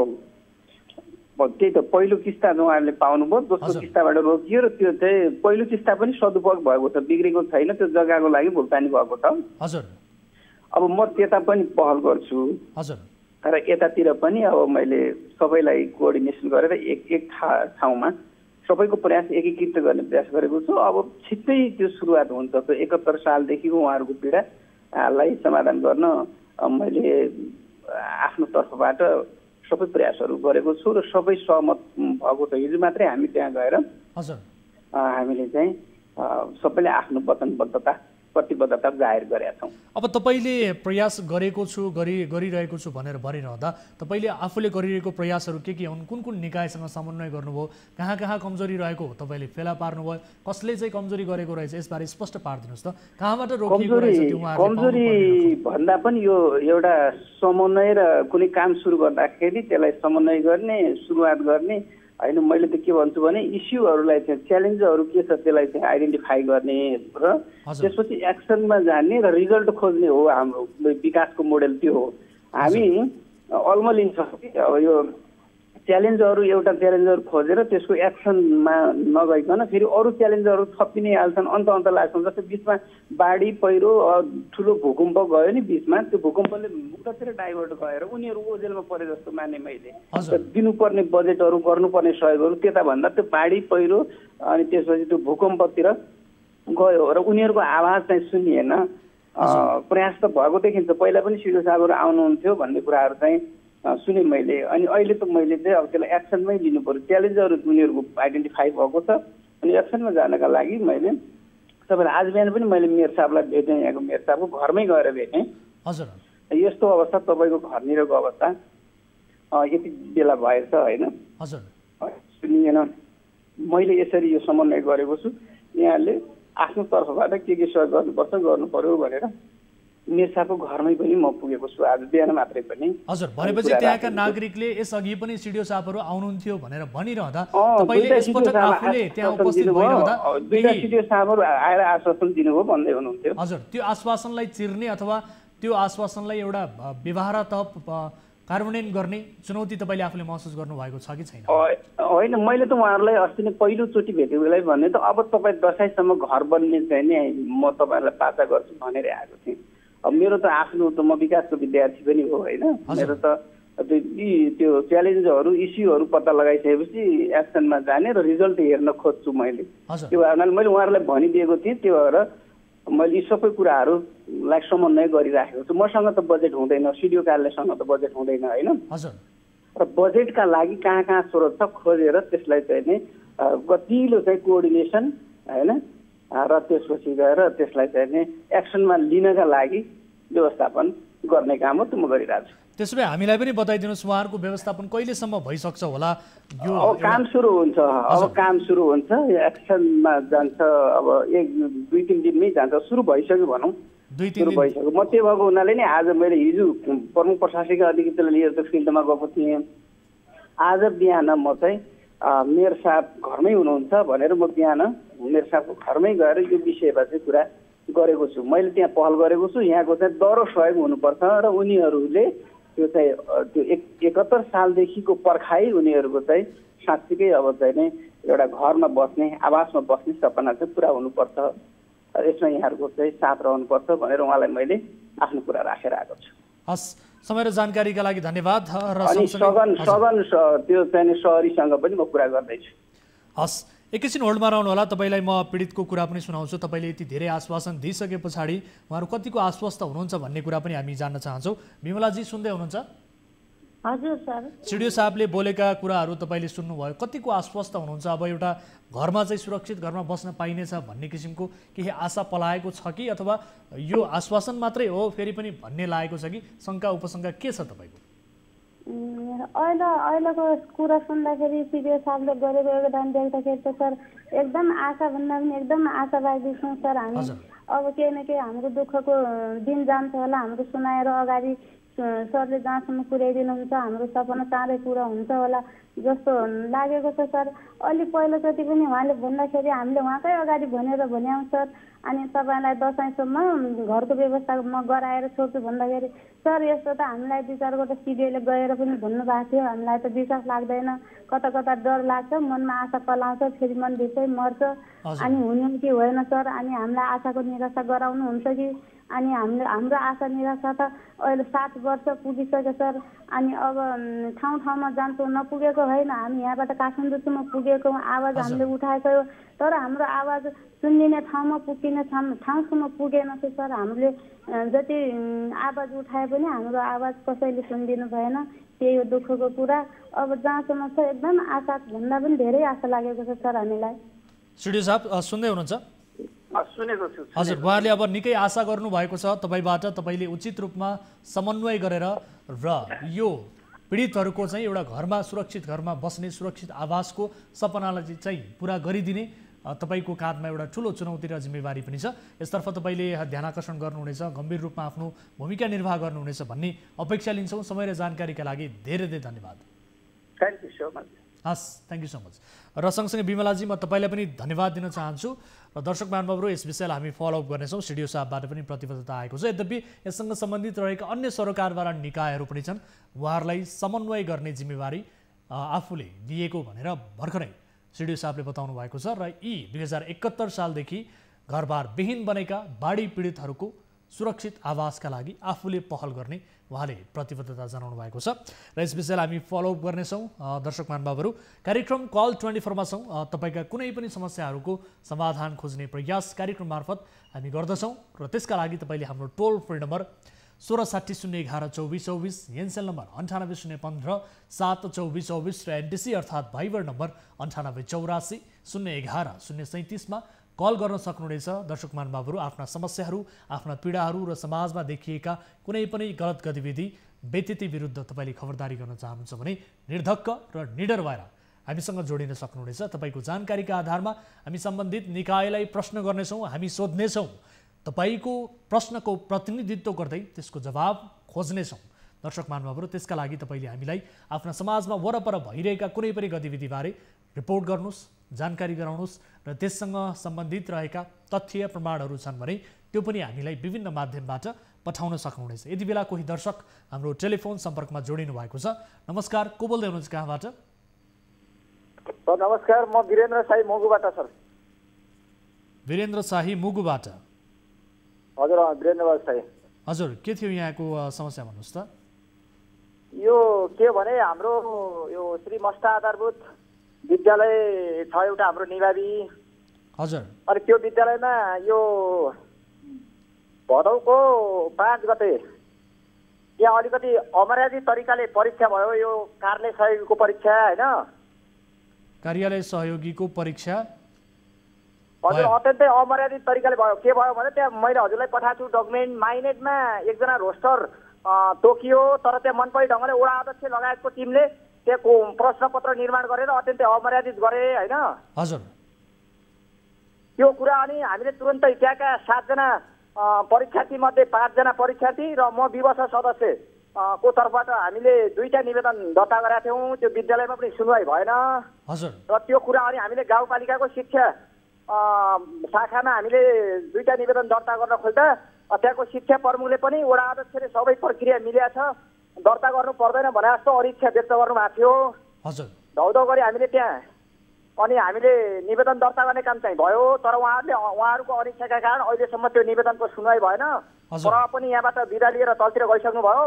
त्यही त, पहिलो किस्ता उहाँहरूले पाउनुभयो, दोस्रो किस्ताबाट रोकियो र त्यो चाहिँ पहिलो किस्ता पनि सदुपयोग भएको छ, बिग्रेको छैन, त्यो जग्गाको लागि भुक्तानी भएको छ। हजुर, अब म त्यता पनि पहल गर्छु। हजुर, र यतातिर पनि अब मैले सबैलाई कोअर्डिनेसन गरेर एक ठाउँमा सबैको प्रयास एकीकृत गर्ने प्रयास गरेको छु। अब छिट्टै त्यो सुरुवात हुन्छ। त्यो 71 सालदेखिको उहाँहरूको पीडालाई समाधान गर्न मैले आफ्नो तर्फबाट सबै प्रयासहरू गरेको छु र सबै सहमत भएको छ। हिजो मात्रै हामी त्यहाँ गएर हामीले चाहिँ सबैले आफ्नो वचनबद्धता प्रतिबद्धता जाहेर गरेका छौँ। अब तपाईँले प्रयास गरिरहेको छु भनेर भनिरहँदा तपाईँले आफूले गरिरहेको प्रयासहरू के हुन्, कुन कुन निकायसँग समन्वय गर्नुभयो, कहाँ कहाँ कमजोरी रहेको हो तपाईँले फेला पार्नुभयो, कसले चाहिँ कमजोरी गरेको रहेछ यसबारे स्पष्ट पारिदिनुहोस् त। कहाँबाट रोकिएको रहेछ त्यो उहाँहरूले? कमजोरी भन्दा पनि यो एउटा समन्वय र कुनै काम सुरु गर्दाखेरि त्यसलाई समन्वय गर्ने, सुरुवात गर्ने होइन। मैले त के भन्छु भने इस्युहरूलाई चाहिँ च्यालेन्जहरू के छ त्यसलाई चाहिँ आइडेन्टिफाई गर्ने र त्यसपछि एक्सनमा जाने र रिजल्ट खोज्ने हो हाम्रो विकासको मोडेल। त्यो हो हामी अल्मलिन्छौँ कि अब यो च्यालेन्जहरू एउटा च्यालेन्जहरू खोजेर त्यसको एक्सनमा नगइकन फेरि अरू च्यालेन्जहरू थपिनै हाल्छन्, अन्त लाग्छन्। जस्तै बिचमा बाढी पहिरो ठुलो भूकम्प गयो नि बिचमा, त्यो भूकम्पले उतातिर डाइभर्ट गएर उनीहरू ओझेलमा परे जस्तो माने मैले। दिनुपर्ने बजेटहरू गर्नुपर्ने सहयोगहरू त्यताभन्दा त्यो बाढी पहिरो अनि त्यसपछि त्यो भूकम्पतिर गयो र उनीहरूको आवाज चाहिँ सुनिएन। प्रयास त भएको देखिन्छ, पहिला पनि सिडिओ साहबहरू आउनुहुन्थ्यो भन्ने कुराहरू चाहिँ सुने मैले। अनि अहिले त मैले चाहिँ अब त्यसलाई एक्सनमै लिनु पर्यो। च्यालेन्जहरू उनीहरूको आइडेन्टिफाई भएको छ अनि एक्सनमा जानका लागि मैले तपाईँलाई आज बिहान पनि मैले मेयर साहबलाई भेटेँ, यहाँको मेयर साहबको घरमै गएर भेटेँ। हजुर, यस्तो अवस्था तपाईँको घरनिरको अवस्था यति बेला भएछ होइन, सुनिएन। मैले यसरी यो समन्वय गरेको छु, यहाँले आफ्नो तर्फबाट के सहयोग गर्नुपर्छ गर्नु पर्यो भनेर मेयर साहबको घरमै पनि म पुगेको छु आज बिहान मात्रै पनि। हजुर, भनेपछि त्यहाँका नागरिकले यसअघि पनि सिडिओ साहबहरू आउनुहुन्थ्यो भनेर भनिरहँदा तपाईँले यसपटक आफूले त्यहाँ उपस्थित भइरहँदा सिडिओ साहबहरू आएर आश्वासन दिनुभयो भन्दै हुनुहुन्थ्यो। हजुर, त्यो आश्वासनलाई चिर्ने अथवा त्यो आश्वासनलाई एउटा व्यवहारतः कार्यान्वयन गर्ने चुनौती तपाईँले आफूले महसुस गर्नुभएको छ कि छैन? होइन, मैले त उहाँहरूलाई अस्ति नै पहिलोचोटि भेटेको बेला भन्ने त अब तपाईँ दसैँसम्म घर बन्ने चाहिँ नि म तपाईँहरूलाई पाचा गर्छु भनेर आएको थिएँ। अब मेरो त आफ्नो त म विकासको विद्यार्थी पनि हो होइन, मेरो त त्यो च्यालेन्जहरू इस्युहरू पत्ता लगाइसकेपछि एक्सनमा जाने र रिजल्ट हेर्न खोज्छु मैले। त्यो भएर मैले उहाँहरूलाई भनिदिएको थिएँ, त्यो भएर मैले यी सबै कुराहरूलाई समन्वय गरिराखेको छु। मसँग त बजेट हुँदैन, सिडिओ कार्यालयसँग त बजेट हुँदैन होइन, र बजेटका लागि कहाँ कहाँ स्रोत छ खोजेर त्यसलाई चाहिँ नि गतिलो चाहिँ कोअर्डिनेसन होइन र त्यसपछि गएर त्यसलाई चाहिँ नि एक्सनमा लिनका लागि व्यवस्थापन गर्ने काम हो, त्यो म गरिरहेको छु। त्यसो भए हामीलाई पनि बताइदिनुहोस् उहाँहरूको व्यवस्थापन कहिलेसम्म भइसक्छ होला? यो काम सुरु हुन्छ, अब काम सुरु हुन्छ, एक्सनमा जान्छ, अब 1-2-3 दिनमै जान्छ, सुरु भइसक्यो भनौँ, सुरु भइसक्यो। म त्यो भएको हुनाले नै आज मैले हिजो प्रमुख प्रशासनिक अधिकृतलाई लिएर त फिल्डमा गएको थिएँ। आज बिहान म चाहिँ मेयर साहब घरमै हुनुहुन्छ भनेर म बिहान मेयर साहबको घरमै गएर यो विषयमा चाहिँ कुरा गरेको छु। मैले त्यहाँ पहल गरेको छु, यहाँको चाहिँ दह्रो सहयोग हुनुपर्छ र उनीहरूले त्यो चाहिँ त्यो 71 सालदेखिको पर्खाइ उनीहरूको चाहिँ साँच्चीकै अब चाहिँ नै एउटा घरमा बस्ने आवासमा बस्ने सपना चाहिँ पुरा हुनुपर्छ, यसमा यहाँहरूको चाहिँ साथ रहनुपर्छ भनेर उहाँलाई मैले आफ्नो कुरा राखेर आएको छु। हस्, समय र जानकारीका लागि धन्यवाद। अनि सघन त्यो चाहिँ सहरीसँग पनि म कुरा गर्दैछु। हस्, एकैछिन होल्डमा रहनु होला, तपाईँलाई म पीडितको कुरा पनि सुनाउँछु। तपाईँले यति धेरै आश्वासन दिइसके पछाडि उहाँहरू कतिको आश्वस्त हुनुहुन्छ भन्ने कुरा पनि हामी जान्न चाहन्छौँ। विमलाजी सुन्दै हुनुहुन्छ? हजुर सर। सिडिओ साहबले बोलेका कुराहरू तपाईँले सुन्नुभयो, कतिको आश्वस्त हुनुहुन्छ? अब एउटा घरमा चाहिँ सुरक्षित घरमा बस्न पाइनेछ भन्ने किसिमको केही आशा पलाएको छ कि अथवा यो आश्वासन मात्रै हो फेरि पनि भन्ने लागेको छ कि शङ्का उपशङ्का के छ तपाईँको? अहिलेको कुरा सुन्दाखेरि सिडिओ साहबले गरेको योगदान देख्दाखेरि त सर एकदम आशा भन्दा पनि एकदम आशावादी छौँ सर हामी। अब केही न केही हाम्रो दुःखको दिन जान्छ होला, हाम्रो सुनाएर अगाडि सरले जहाँसम्म पुर्याइदिनुहुन्छ हाम्रो सपना चाँडै पुरा हुन्छ होला जस्तो लागेको छ सर। अलि पहिलोचोटि पनि उहाँले भन्दाखेरि हामीले उहाँकै अगाडि भनेर भन्यौँ सर, अनि तपाईँलाई दसैँसम्म घरको व्यवस्था म गराएर छोड्छु भन्दाखेरि सर यस्तो त हामीलाई 2-4 वटा सिडिओले गएर पनि भन्नुभएको थियो, हामीलाई त विश्वास लाग्दैन, कता कता डर लाग्छ, मनमा आशा पलाउँछ, फेरि मनभित्रै मर्छ, अनि हुने कि होइन सर, अनि हामीलाई आशाको निराशा गराउनुहुन्छ कि? अनि हाम्रो आशा निराशा त अहिले 7 वर्ष पुगिसक्यो सर, अनि अब ठाउँ ठाउँमा जान्छौँ, नपुगेको होइन। हामी यहाँबाट काठमाडौँसम्म पुगेको आवाज हामीले उठाएको हो, तर हाम्रो आवाज सुनिने ठाउँमा पुगिने ठाउँसम्म पुगेन थियो सर। हामीले जति आवाज उठाए पनि हाम्रो आवाज कसैले सुनिदिनु भएन। त्यही हो दुःखको कुरा। अब जहाँसम्म छ एकदम आशा भन्दा पनि धेरै आशा लागेको छ सर हामीलाई। स्टुडियो साहब सुन्दै हुनुहुन्छ? सुनेको छु। हजुर, उहाँले अब निकै आशा गर्नुभएको छ तपाईँबाट, तपाईँले उचित रूपमा समन्वय गरेर र यो पीडितहरूको चाहिँ एउटा घरमा सुरक्षित घरमा बस्ने सुरक्षित आवासको सपनालाई चाहिँ पुरा गरिदिने तपाईँको काँधमा एउटा ठुलो चुनौती र जिम्मेवारी पनि छ। यसतर्फ तपाईँले ध्यानाकर्षण गर्नुहुनेछ, गम्भीर रूपमा आफ्नो भूमिका निर्वाह गर्नुहुनेछ भन्ने अपेक्षा लिन्छौँ। समय र जानकारीका लागि धेरै धेरै धन्यवाद। Thank you so much. हस्, थ्याङ्क यू सो मच। र सँगसँगै बिमलाजी, म तपाईँलाई पनि धन्यवाद दिन चाहन्छु र दर्शक महानुभावहरू यस विषयलाई हामी फलोअप गर्नेछौँ। स्टुडियो साहबबाट पनि प्रतिबद्धता आएको छ। यद्यपि यससँग सम्बन्धित रहेका अन्य सरकारद्वारा निकायहरू पनि छन्, उहाँहरूलाई समन्वय गर्ने जिम्मेवारी आफूले दिएको भनेर भर्खरै स्टुडियो साहबले बताउनु भएको छ। र यी 2071 सालदेखि घरबार विहीन बनेका बाढी पीडितहरूको सुरक्षित आवासका लागि आफूले पहल गर्ने उहाँले प्रतिबद्धता जनाउनु भएको छ र यस विषयलाई हामी फलोअप गर्नेछौँ। दर्शक महानुभावहरू, कार्यक्रम कल 24 मा छौँ। तपाईँका कुनै पनि समस्याहरूको समाधान खोज्ने प्रयास कार्यक्रम मार्फत हामी गर्दछौँ र त्यसका लागि तपाईँले हाम्रो टोल फ्री नम्बर 1660 011 2424, एनसेल नम्बर 98 015 72424 र एनटिसी अर्थात् भाइबर नम्बर 98 84 011 037 मा कल गर्न सक्नुहुनेछ। दर्शक महानुभावहरू, आफ्ना समस्याहरू, आफ्ना पीडाहरू र समाजमा देखिएका कुनै पनि गलत गतिविधि व्यतिथि विरुद्ध तपाईँले खबरदारी गर्न चाहनुहुन्छ भने निर्धक्क र निडर भएर हामीसँग जोडिन सक्नुहुनेछ। तपाईँको जानकारीका आधारमा हामी सम्बन्धित निकायलाई प्रश्न गर्नेछौँ, हामी सोध्नेछौँ, तपाईँको प्रश्नको प्रतिनिधित्व गर्दै त्यसको जवाब खोज्नेछौँ। दर्शक महानुभावहरू, त्यसका लागि तपाईँले हामीलाई आफ्ना समाजमा वरपर भइरहेका कुनै पनि गतिविधिबारे रिपोर्ट गर्नुहोस्, जानकारी गराउनुहोस् र त्यससँग सम्बन्धित रहेका तथ्य प्रमाणहरू छन् भने त्यो पनि हामीलाई विभिन्न माध्यमबाट पठाउन सक्नुहुनेछ। यति बेला कोही दर्शक हाम्रो टेलिफोन सम्पर्कमा जोडिनु भएको छ। नमस्कार, को बोल्दै हुनुहुन्छ, कहाँबाट? सर नमस्कार, म वीरेन्द्र शाही मुगुबाट। सर वीरेन्द्र शाही मुगुबाट? हजुर वीरेन्द्र शाही। हजुर, के थियो यहाँको समस्या भन्नुहोस् त? यो के भने हाम्रो यो श्री मस्ता आधारभूत विद्यालय छ एउटा हाम्रो निभावी। हजुर। अनि त्यो विद्यालयमा यो भदौको 5 गते यहाँ अलिकति अमर्यादित तरिकाले परीक्षा भयो। यो कार्यालय सहयोगीको परीक्षा होइन, कार्यालय सहयोगीको परीक्षा हजुर अत्यन्तै अमर्यादित तरिकाले भयो। के भयो भने त्यहाँ मैले हजुरलाई पठाएको छु डकुमेन्ट, माइनेटमा एकजना रोस्टर तोकियो, तर त्यहाँ मनपरी ढङ्गले वडा अध्यक्ष लगायतको टिमले त्यहाँको प्रश्नपत्र निर्माण गरेर अत्यन्तै अमर्यादित गरे होइन। हजुर। त्यो कुरा अनि हामीले तुरन्तै त्यहाँका 7 जना परीक्षार्थी मध्ये 5 जना परीक्षार्थी र म विवश सदस्य को तर्फबाट हामीले 2टा निवेदन दर्ता गरेका थियौँ। त्यो विद्यालयमा पनि सुनवाई भएन। हजुर। र त्यो कुरा अनि हामीले गाउँपालिकाको शिक्षा शाखामा हामीले 2टा निवेदन दर्ता गर्न खोज्दा त्यहाँको शिक्षा प्रमुखले पनि वडा अध्यक्षले सबै प्रक्रिया मिलेको छ, दर्ता गर्नु पर्दैन भने जस्तो अनिच्छा व्यक्त गर्नुभएको थियो। हजुर। धौधौ गरी हामीले त्यहाँ अनि हामीले निवेदन दर्ता गर्ने काम चाहिँ भयो, तर उहाँहरूको अनिच्छाका कारण अहिलेसम्म त्यो निवेदनको सुनवाई भएन। तर पनि यहाँबाट बिदा लिएर तलतिर गइसक्नु भयो।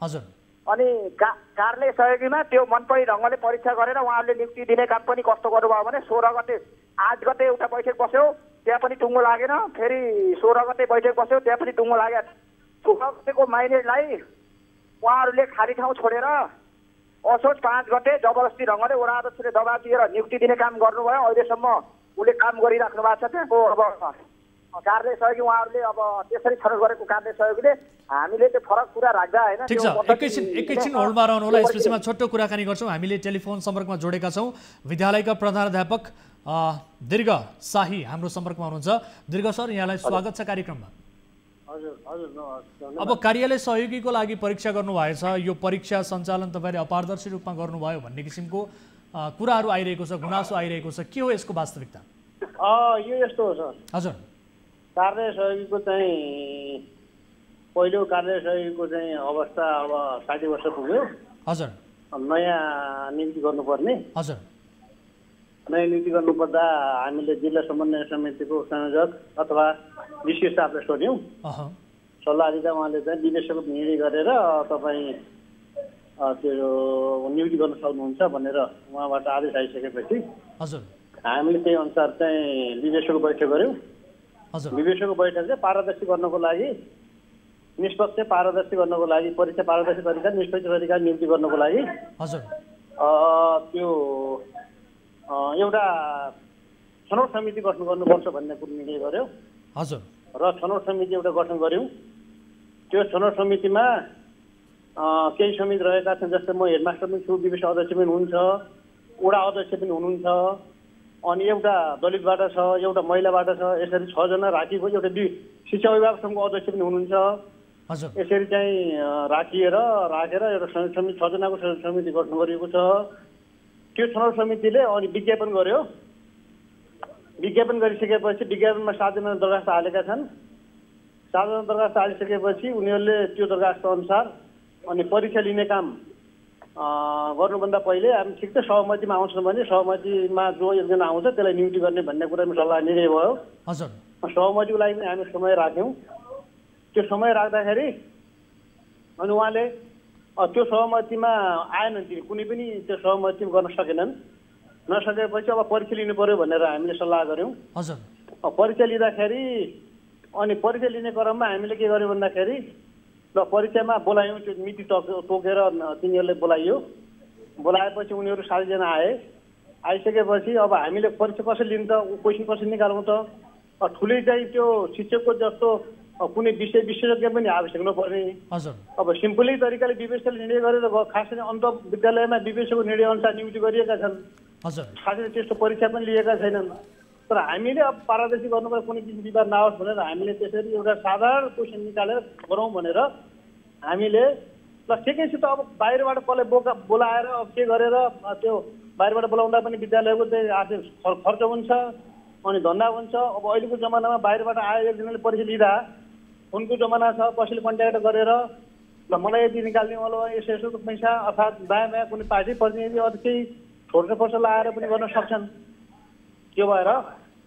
हजुर। अनि कार्यालय सहयोगीमा त्यो मनपरी ढङ्गले परीक्षा गरेर उहाँहरूले नियुक्ति दिने काम पनि कस्तो गर्नुभयो भने 16 गते 8 गते एउटा बैठक बस्यो, त्यहाँ पनि टुङ्गो लागेन। फेरि 16 गते बैठक बस्यो, त्यहाँ पनि टुङ्गो लाग्यो। 16 गतेको माइनेटलाई उहाँहरूले खाली ठाउँ छोडेर असोज 5 गते जबरजस्ती ढङ्गले वडा अध्यक्षले दबाब दिएर नियुक्ति दिने काम गर्नुभयो। अहिलेसम्म उसले काम गरिराख्नु भएको छ। त्यहाँको अब कार्यालय सहयोगी उहाँहरूले अब त्यसरी छनौट गरेको कार्यालय सहयोगीले हामीले त्यो फरक कुरा राख्दा होइन। ठिक छ, एकैछिन होल्डमा रहनु होला। यस विषयमा छोटो कुराकानी गर्छौँ। हामीले टेलिफोन सम्पर्कमा जोडेका छौँ विद्यालयका प्रधानाध्यापक दीर्घ शाही हाम्रो सम्पर्कमा हुनुहुन्छ। दीर्घ सर, यहाँलाई स्वागत छ कार्यक्रममा। अब कार्यालय सहयोगीको लागि परीक्षा गर्नुभएछ, यो परीक्षा सञ्चालन तपाईँले अपारदर्शी रूपमा गर्नुभयो भन्ने किसिमको कुराहरू आइरहेको छ, गुनासो आइरहेको छ। के हो यसको वास्तविकता? यो यस्तो हो सर। हजुर। कार्यालय सहयोगीको चाहिँ पहिलो कार्यालय सहयोगीको चाहिँ अवस्था अब 60 वर्ष पुग्यो। हजुर। नयाँ नियुक्ति गर्नुपर्ने। हजुर। नयाँ नियुक्ति गर्नुपर्दा हामीले जिल्ला समन्वय समितिको संयोजक अथवा विशेष स्टाफलाई सोध्यौँ। सल्लाह दिँदा उहाँले चाहिँ विदेशको निर्णय गरेर तपाईँ त्यो नियुक्ति गर्न सक्नुहुन्छ भनेर उहाँबाट आदेश आइसकेपछि हजुर हामीले त्यही अनुसार चाहिँ विवेशको बैठक गऱ्यौँ। विवेशको बैठक चाहिँ पारदर्शी गर्नको लागि, निष्पक्ष पारदर्शी गर्नको लागि, परीक्षा पारदर्शी तरिका निष्पक्ष तरिका नियुक्ति गर्नको लागि हजुर त्यो एउटा छनौट समिति गठन गर्नुपर्छ भन्ने कुरो निर्णय गऱ्यौँ। हजुर र छनौट समिति एउटा गठन गऱ्यौँ। त्यो छनौट समितिमा केही समिति रहेका छन्, जस्तै म हेडमास्टर पनि छु, विवेश अध्यक्ष पनि हुनुहुन्छ, वडा अध्यक्ष पनि हुनुहुन्छ, अनि एउटा दलितबाट छ, एउटा महिलाबाट छ, यसरी 6 जना राखिएको। एउटा शिक्षा अभिभावक सङ्घको अध्यक्ष पनि हुनुहुन्छ। यसरी चाहिँ राखेर एउटा समिति 6 जनाको समिति गठन गरिएको छ। त्यो छनौट समितिले अनि विज्ञापन गर्यो। विज्ञापन गरिसकेपछि विज्ञापनमा 7 जना दरखास्त हालेका छन्। 7 जना दरखास्त हालिसकेपछि उनीहरूले त्यो दरखास्त अनुसार अनि परीक्षा लिने काम गर्नुभन्दा पहिले हामी ठिक त सहमतिमा आउँछौँ भने सहमतिमा जो एकजना आउँछ त्यसलाई नियुक्ति गर्ने भन्ने कुरामा सल्लाह निर्णय भयो। हजुर सहमतिको लागि पनि हामी समय राख्यौँ। त्यो समय राख्दाखेरि अनि उहाँले त्यो सहमतिमा आएनन्, कुनै पनि त्यो सहमति गर्न सकेनन्। नसकेपछि अब परीक्षा लिनु पर्यो भनेर हामीले सल्लाह गऱ्यौँ। हजुर परीक्षा लिँदाखेरि अनि परीक्षा लिने क्रममा हामीले के गर्यौँ भन्दाखेरि ल परीक्षामा बोलायौँ। त्यो मिति तोकेर तिनीहरूले बोलाइयो। बोलाएपछि उनीहरू 7 जना आए। आइसकेपछि अब हामीले परीक्षा कसरी लिन्छ, क्वेसन कसरी निकालौँ त। ठुलै चाहिँ त्यो शिक्षकको जस्तो कुनै विशेषज्ञ पनि आवश्यक नपर्ने। अब सिम्पलै तरिकाले विवेशले निर्णय गरेर खास गरी अन्त विद्यालयमा विवेशको निर्णय अनुसार नियुक्ति गरिएका छन्। खास गरी त्यस्तो परीक्षा पनि लिएका छैनन्। तर हामीले अब पारदर्शी गर्नुपर्छ, कुनै किसिम विवाद नहोस् भनेर हामीले त्यसरी एउटा साधारण क्वेसन निकालेर गरौँ भनेर हामीले ल ठिकै छ त। अब बाहिरबाट कसलाई बोलाएर अब के गरेर त्यो बाहिरबाट बोलाउँदा पनि विद्यालयको चाहिँ आर्थिक खर्च हुन्छ अनि धन्दा हुन्छ। अब अहिलेको जमानामा बाहिरबाट आयो एकजनाले परीक्षा लिँदा फोनको जमाना छ, कसैले कन्ट्याक्ट गरेर ल मलाई यति निकाल्ने वाला यसो पैसा अर्थात् दायाँ बायाँ कुनै पार्टी प्रतिनिधि अरू केही छोड्छ पर्छ लाएर पनि गर्न सक्छन्। त्यो भएर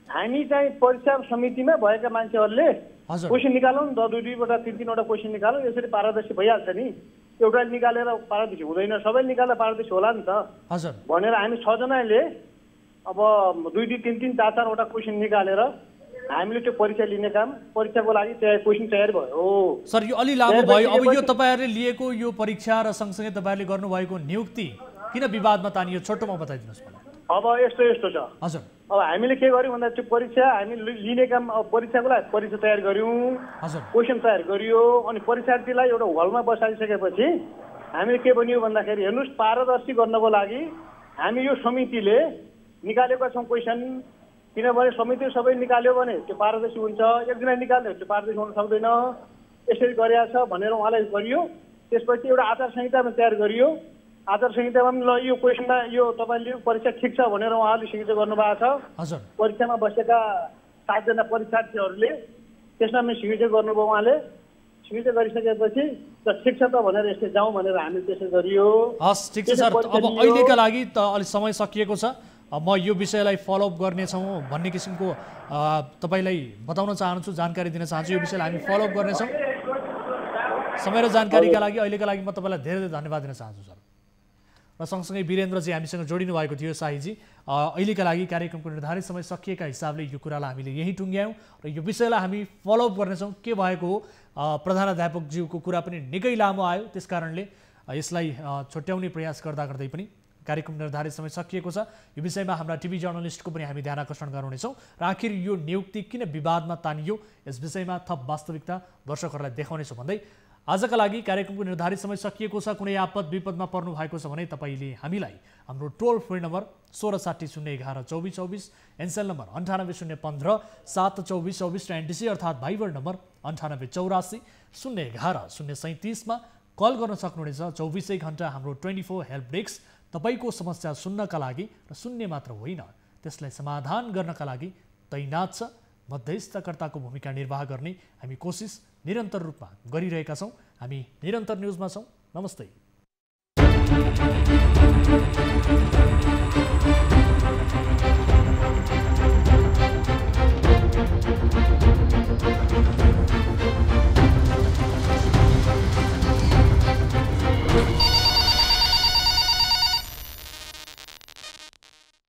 हामी चाहिँ परीक्षा समितिमा भएका मान्छेहरूले क्वेसन निकालौँ नि त, 2-2वटा 3-3वटा क्वेसन निकालौँ, यसरी पारदर्शी भइहाल्छ नि। एउटा निकालेर पारदर्शी हुँदैन, सबै निकालेर पारदर्शी होला नि त भनेर हामी 6 जनाले अब 2-2, 3-3, 4-4वटा क्वेसन निकालेर हामीले त्यो परीक्षा लिने काम, परीक्षाको लागि क्वेसन तयार भयो। सर यो अलि लामो भयो। अब यो तपाईँहरूले लिएको यो परीक्षा र सँगसँगै तपाईँहरूले गर्नुभएको नियुक्ति किन विवादमा तानियो, छोटोमा बताइदिनुहोस् मलाई। अब यस्तो छ हजुर। अब हामीले के गर्यौँ भन्दा त्यो परीक्षा हामी लिने काम, अब परीक्षाको लागि परीक्षा तयार गऱ्यौँ, क्वेसन तयार गरियो। अनि परीक्षार्थीलाई एउटा हलमा बसाइसकेपछि हामीले के भनियो भन्दाखेरि हेर्नुहोस्, पारदर्शी गर्नको लागि हामी यो समितिले निकालेका छौँ क्वेसन। किनभने समितिले सबै निकाल्यो भने त्यो पारदर्शी हुन्छ, एकजना निकाल्यो त्यो पारदर्शी हुन सक्दैन। यसरी गरेका छ भनेर उहाँलाई गरियो। त्यसपछि एउटा आचार संहितामा तयार गरियो। आचार संहितामा पनि ल यो क्वेसनमा यो तपाईँले परीक्षा ठिक छ भनेर उहाँहरूले सिग्नेचर गर्नुभएको छ। परीक्षामा बसेका 7 जना परीक्षार्थीहरूले त्यसमा पनि सिग्नेचर गर्नुभयो। उहाँले सिग्नेचर गरिसकेपछि ल ठिक छ त भनेर यसले जाउँ भनेर हामी त्यसै गरियो। हस् ठिक छ सर। अब अहिलेका लागि त अलि समय सकिएको छ। म यो विषयलाई फलोअप गर्नेछौँ भन्ने किसिमको तपाईँलाई बताउन चाहन्छु, जानकारी दिन चाहन्छु। यो विषयलाई हामी फलोअप गर्नेछौँ। समय र जानकारीका लागि अहिलेका लागि म तपाईँलाई धेरै धेरै धन्यवाद दिन चाहन्छु सर। र सँगसँगै वीरेन्द्रजी हामीसँग जोडिनु भएको थियो। शाहीजी, अहिलेका लागि कार्यक्रमको निर्धारित समय सकिएका हिसाबले यो कुरालाई हामीले यहीँ टुङ्ग्यायौँ र यो विषयलाई हामी फलोअप गर्नेछौँ। के भएको हो, प्रधानाध्यापकज्यूको कुरा पनि निकै लामो आयो, त्यस कारणले यसलाई छुट्याउने प्रयास गर्दा गर्दै पनि कार्यक्रम निर्धारित समय सकिएको छ। यो विषयमा हाम्रा टिभी जर्नलिस्टको पनि हामी ध्यान आकर्षण गराउनेछौँ र आखिर यो नियुक्ति किन विवादमा तानियो यस विषयमा थप वास्तविकता दर्शकहरूलाई देखाउनेछौँ भन्दै आजका लागि कार्यक्रमको निर्धारित समय सकिएको छ। कुनै आपद विपदमा पर्नु भएको छ भने तपाईँले हामीलाई हाम्रो टोल फ्री नम्बर 1660112424, एनसेल नम्बर 980150 72424 र एनटिसी अर्थात् भाइबर नम्बर 9884 011 037 कल गर्न सक्नुहुनेछ। 24 घण्टा हाम्रो 24 हेल्प डेस्क तपाईँको समस्या सुन्नका लागि र सुन्ने मात्र होइन, त्यसलाई समाधान गर्नका लागि तैनात छ। मध्यस्थकर्ताको भूमिका निर्वाह गर्ने हामी कोसिस निरन्तर रूपमा गरिरहेका छौँ। हामी निरन्तर न्युजमा छौँ। नमस्ते।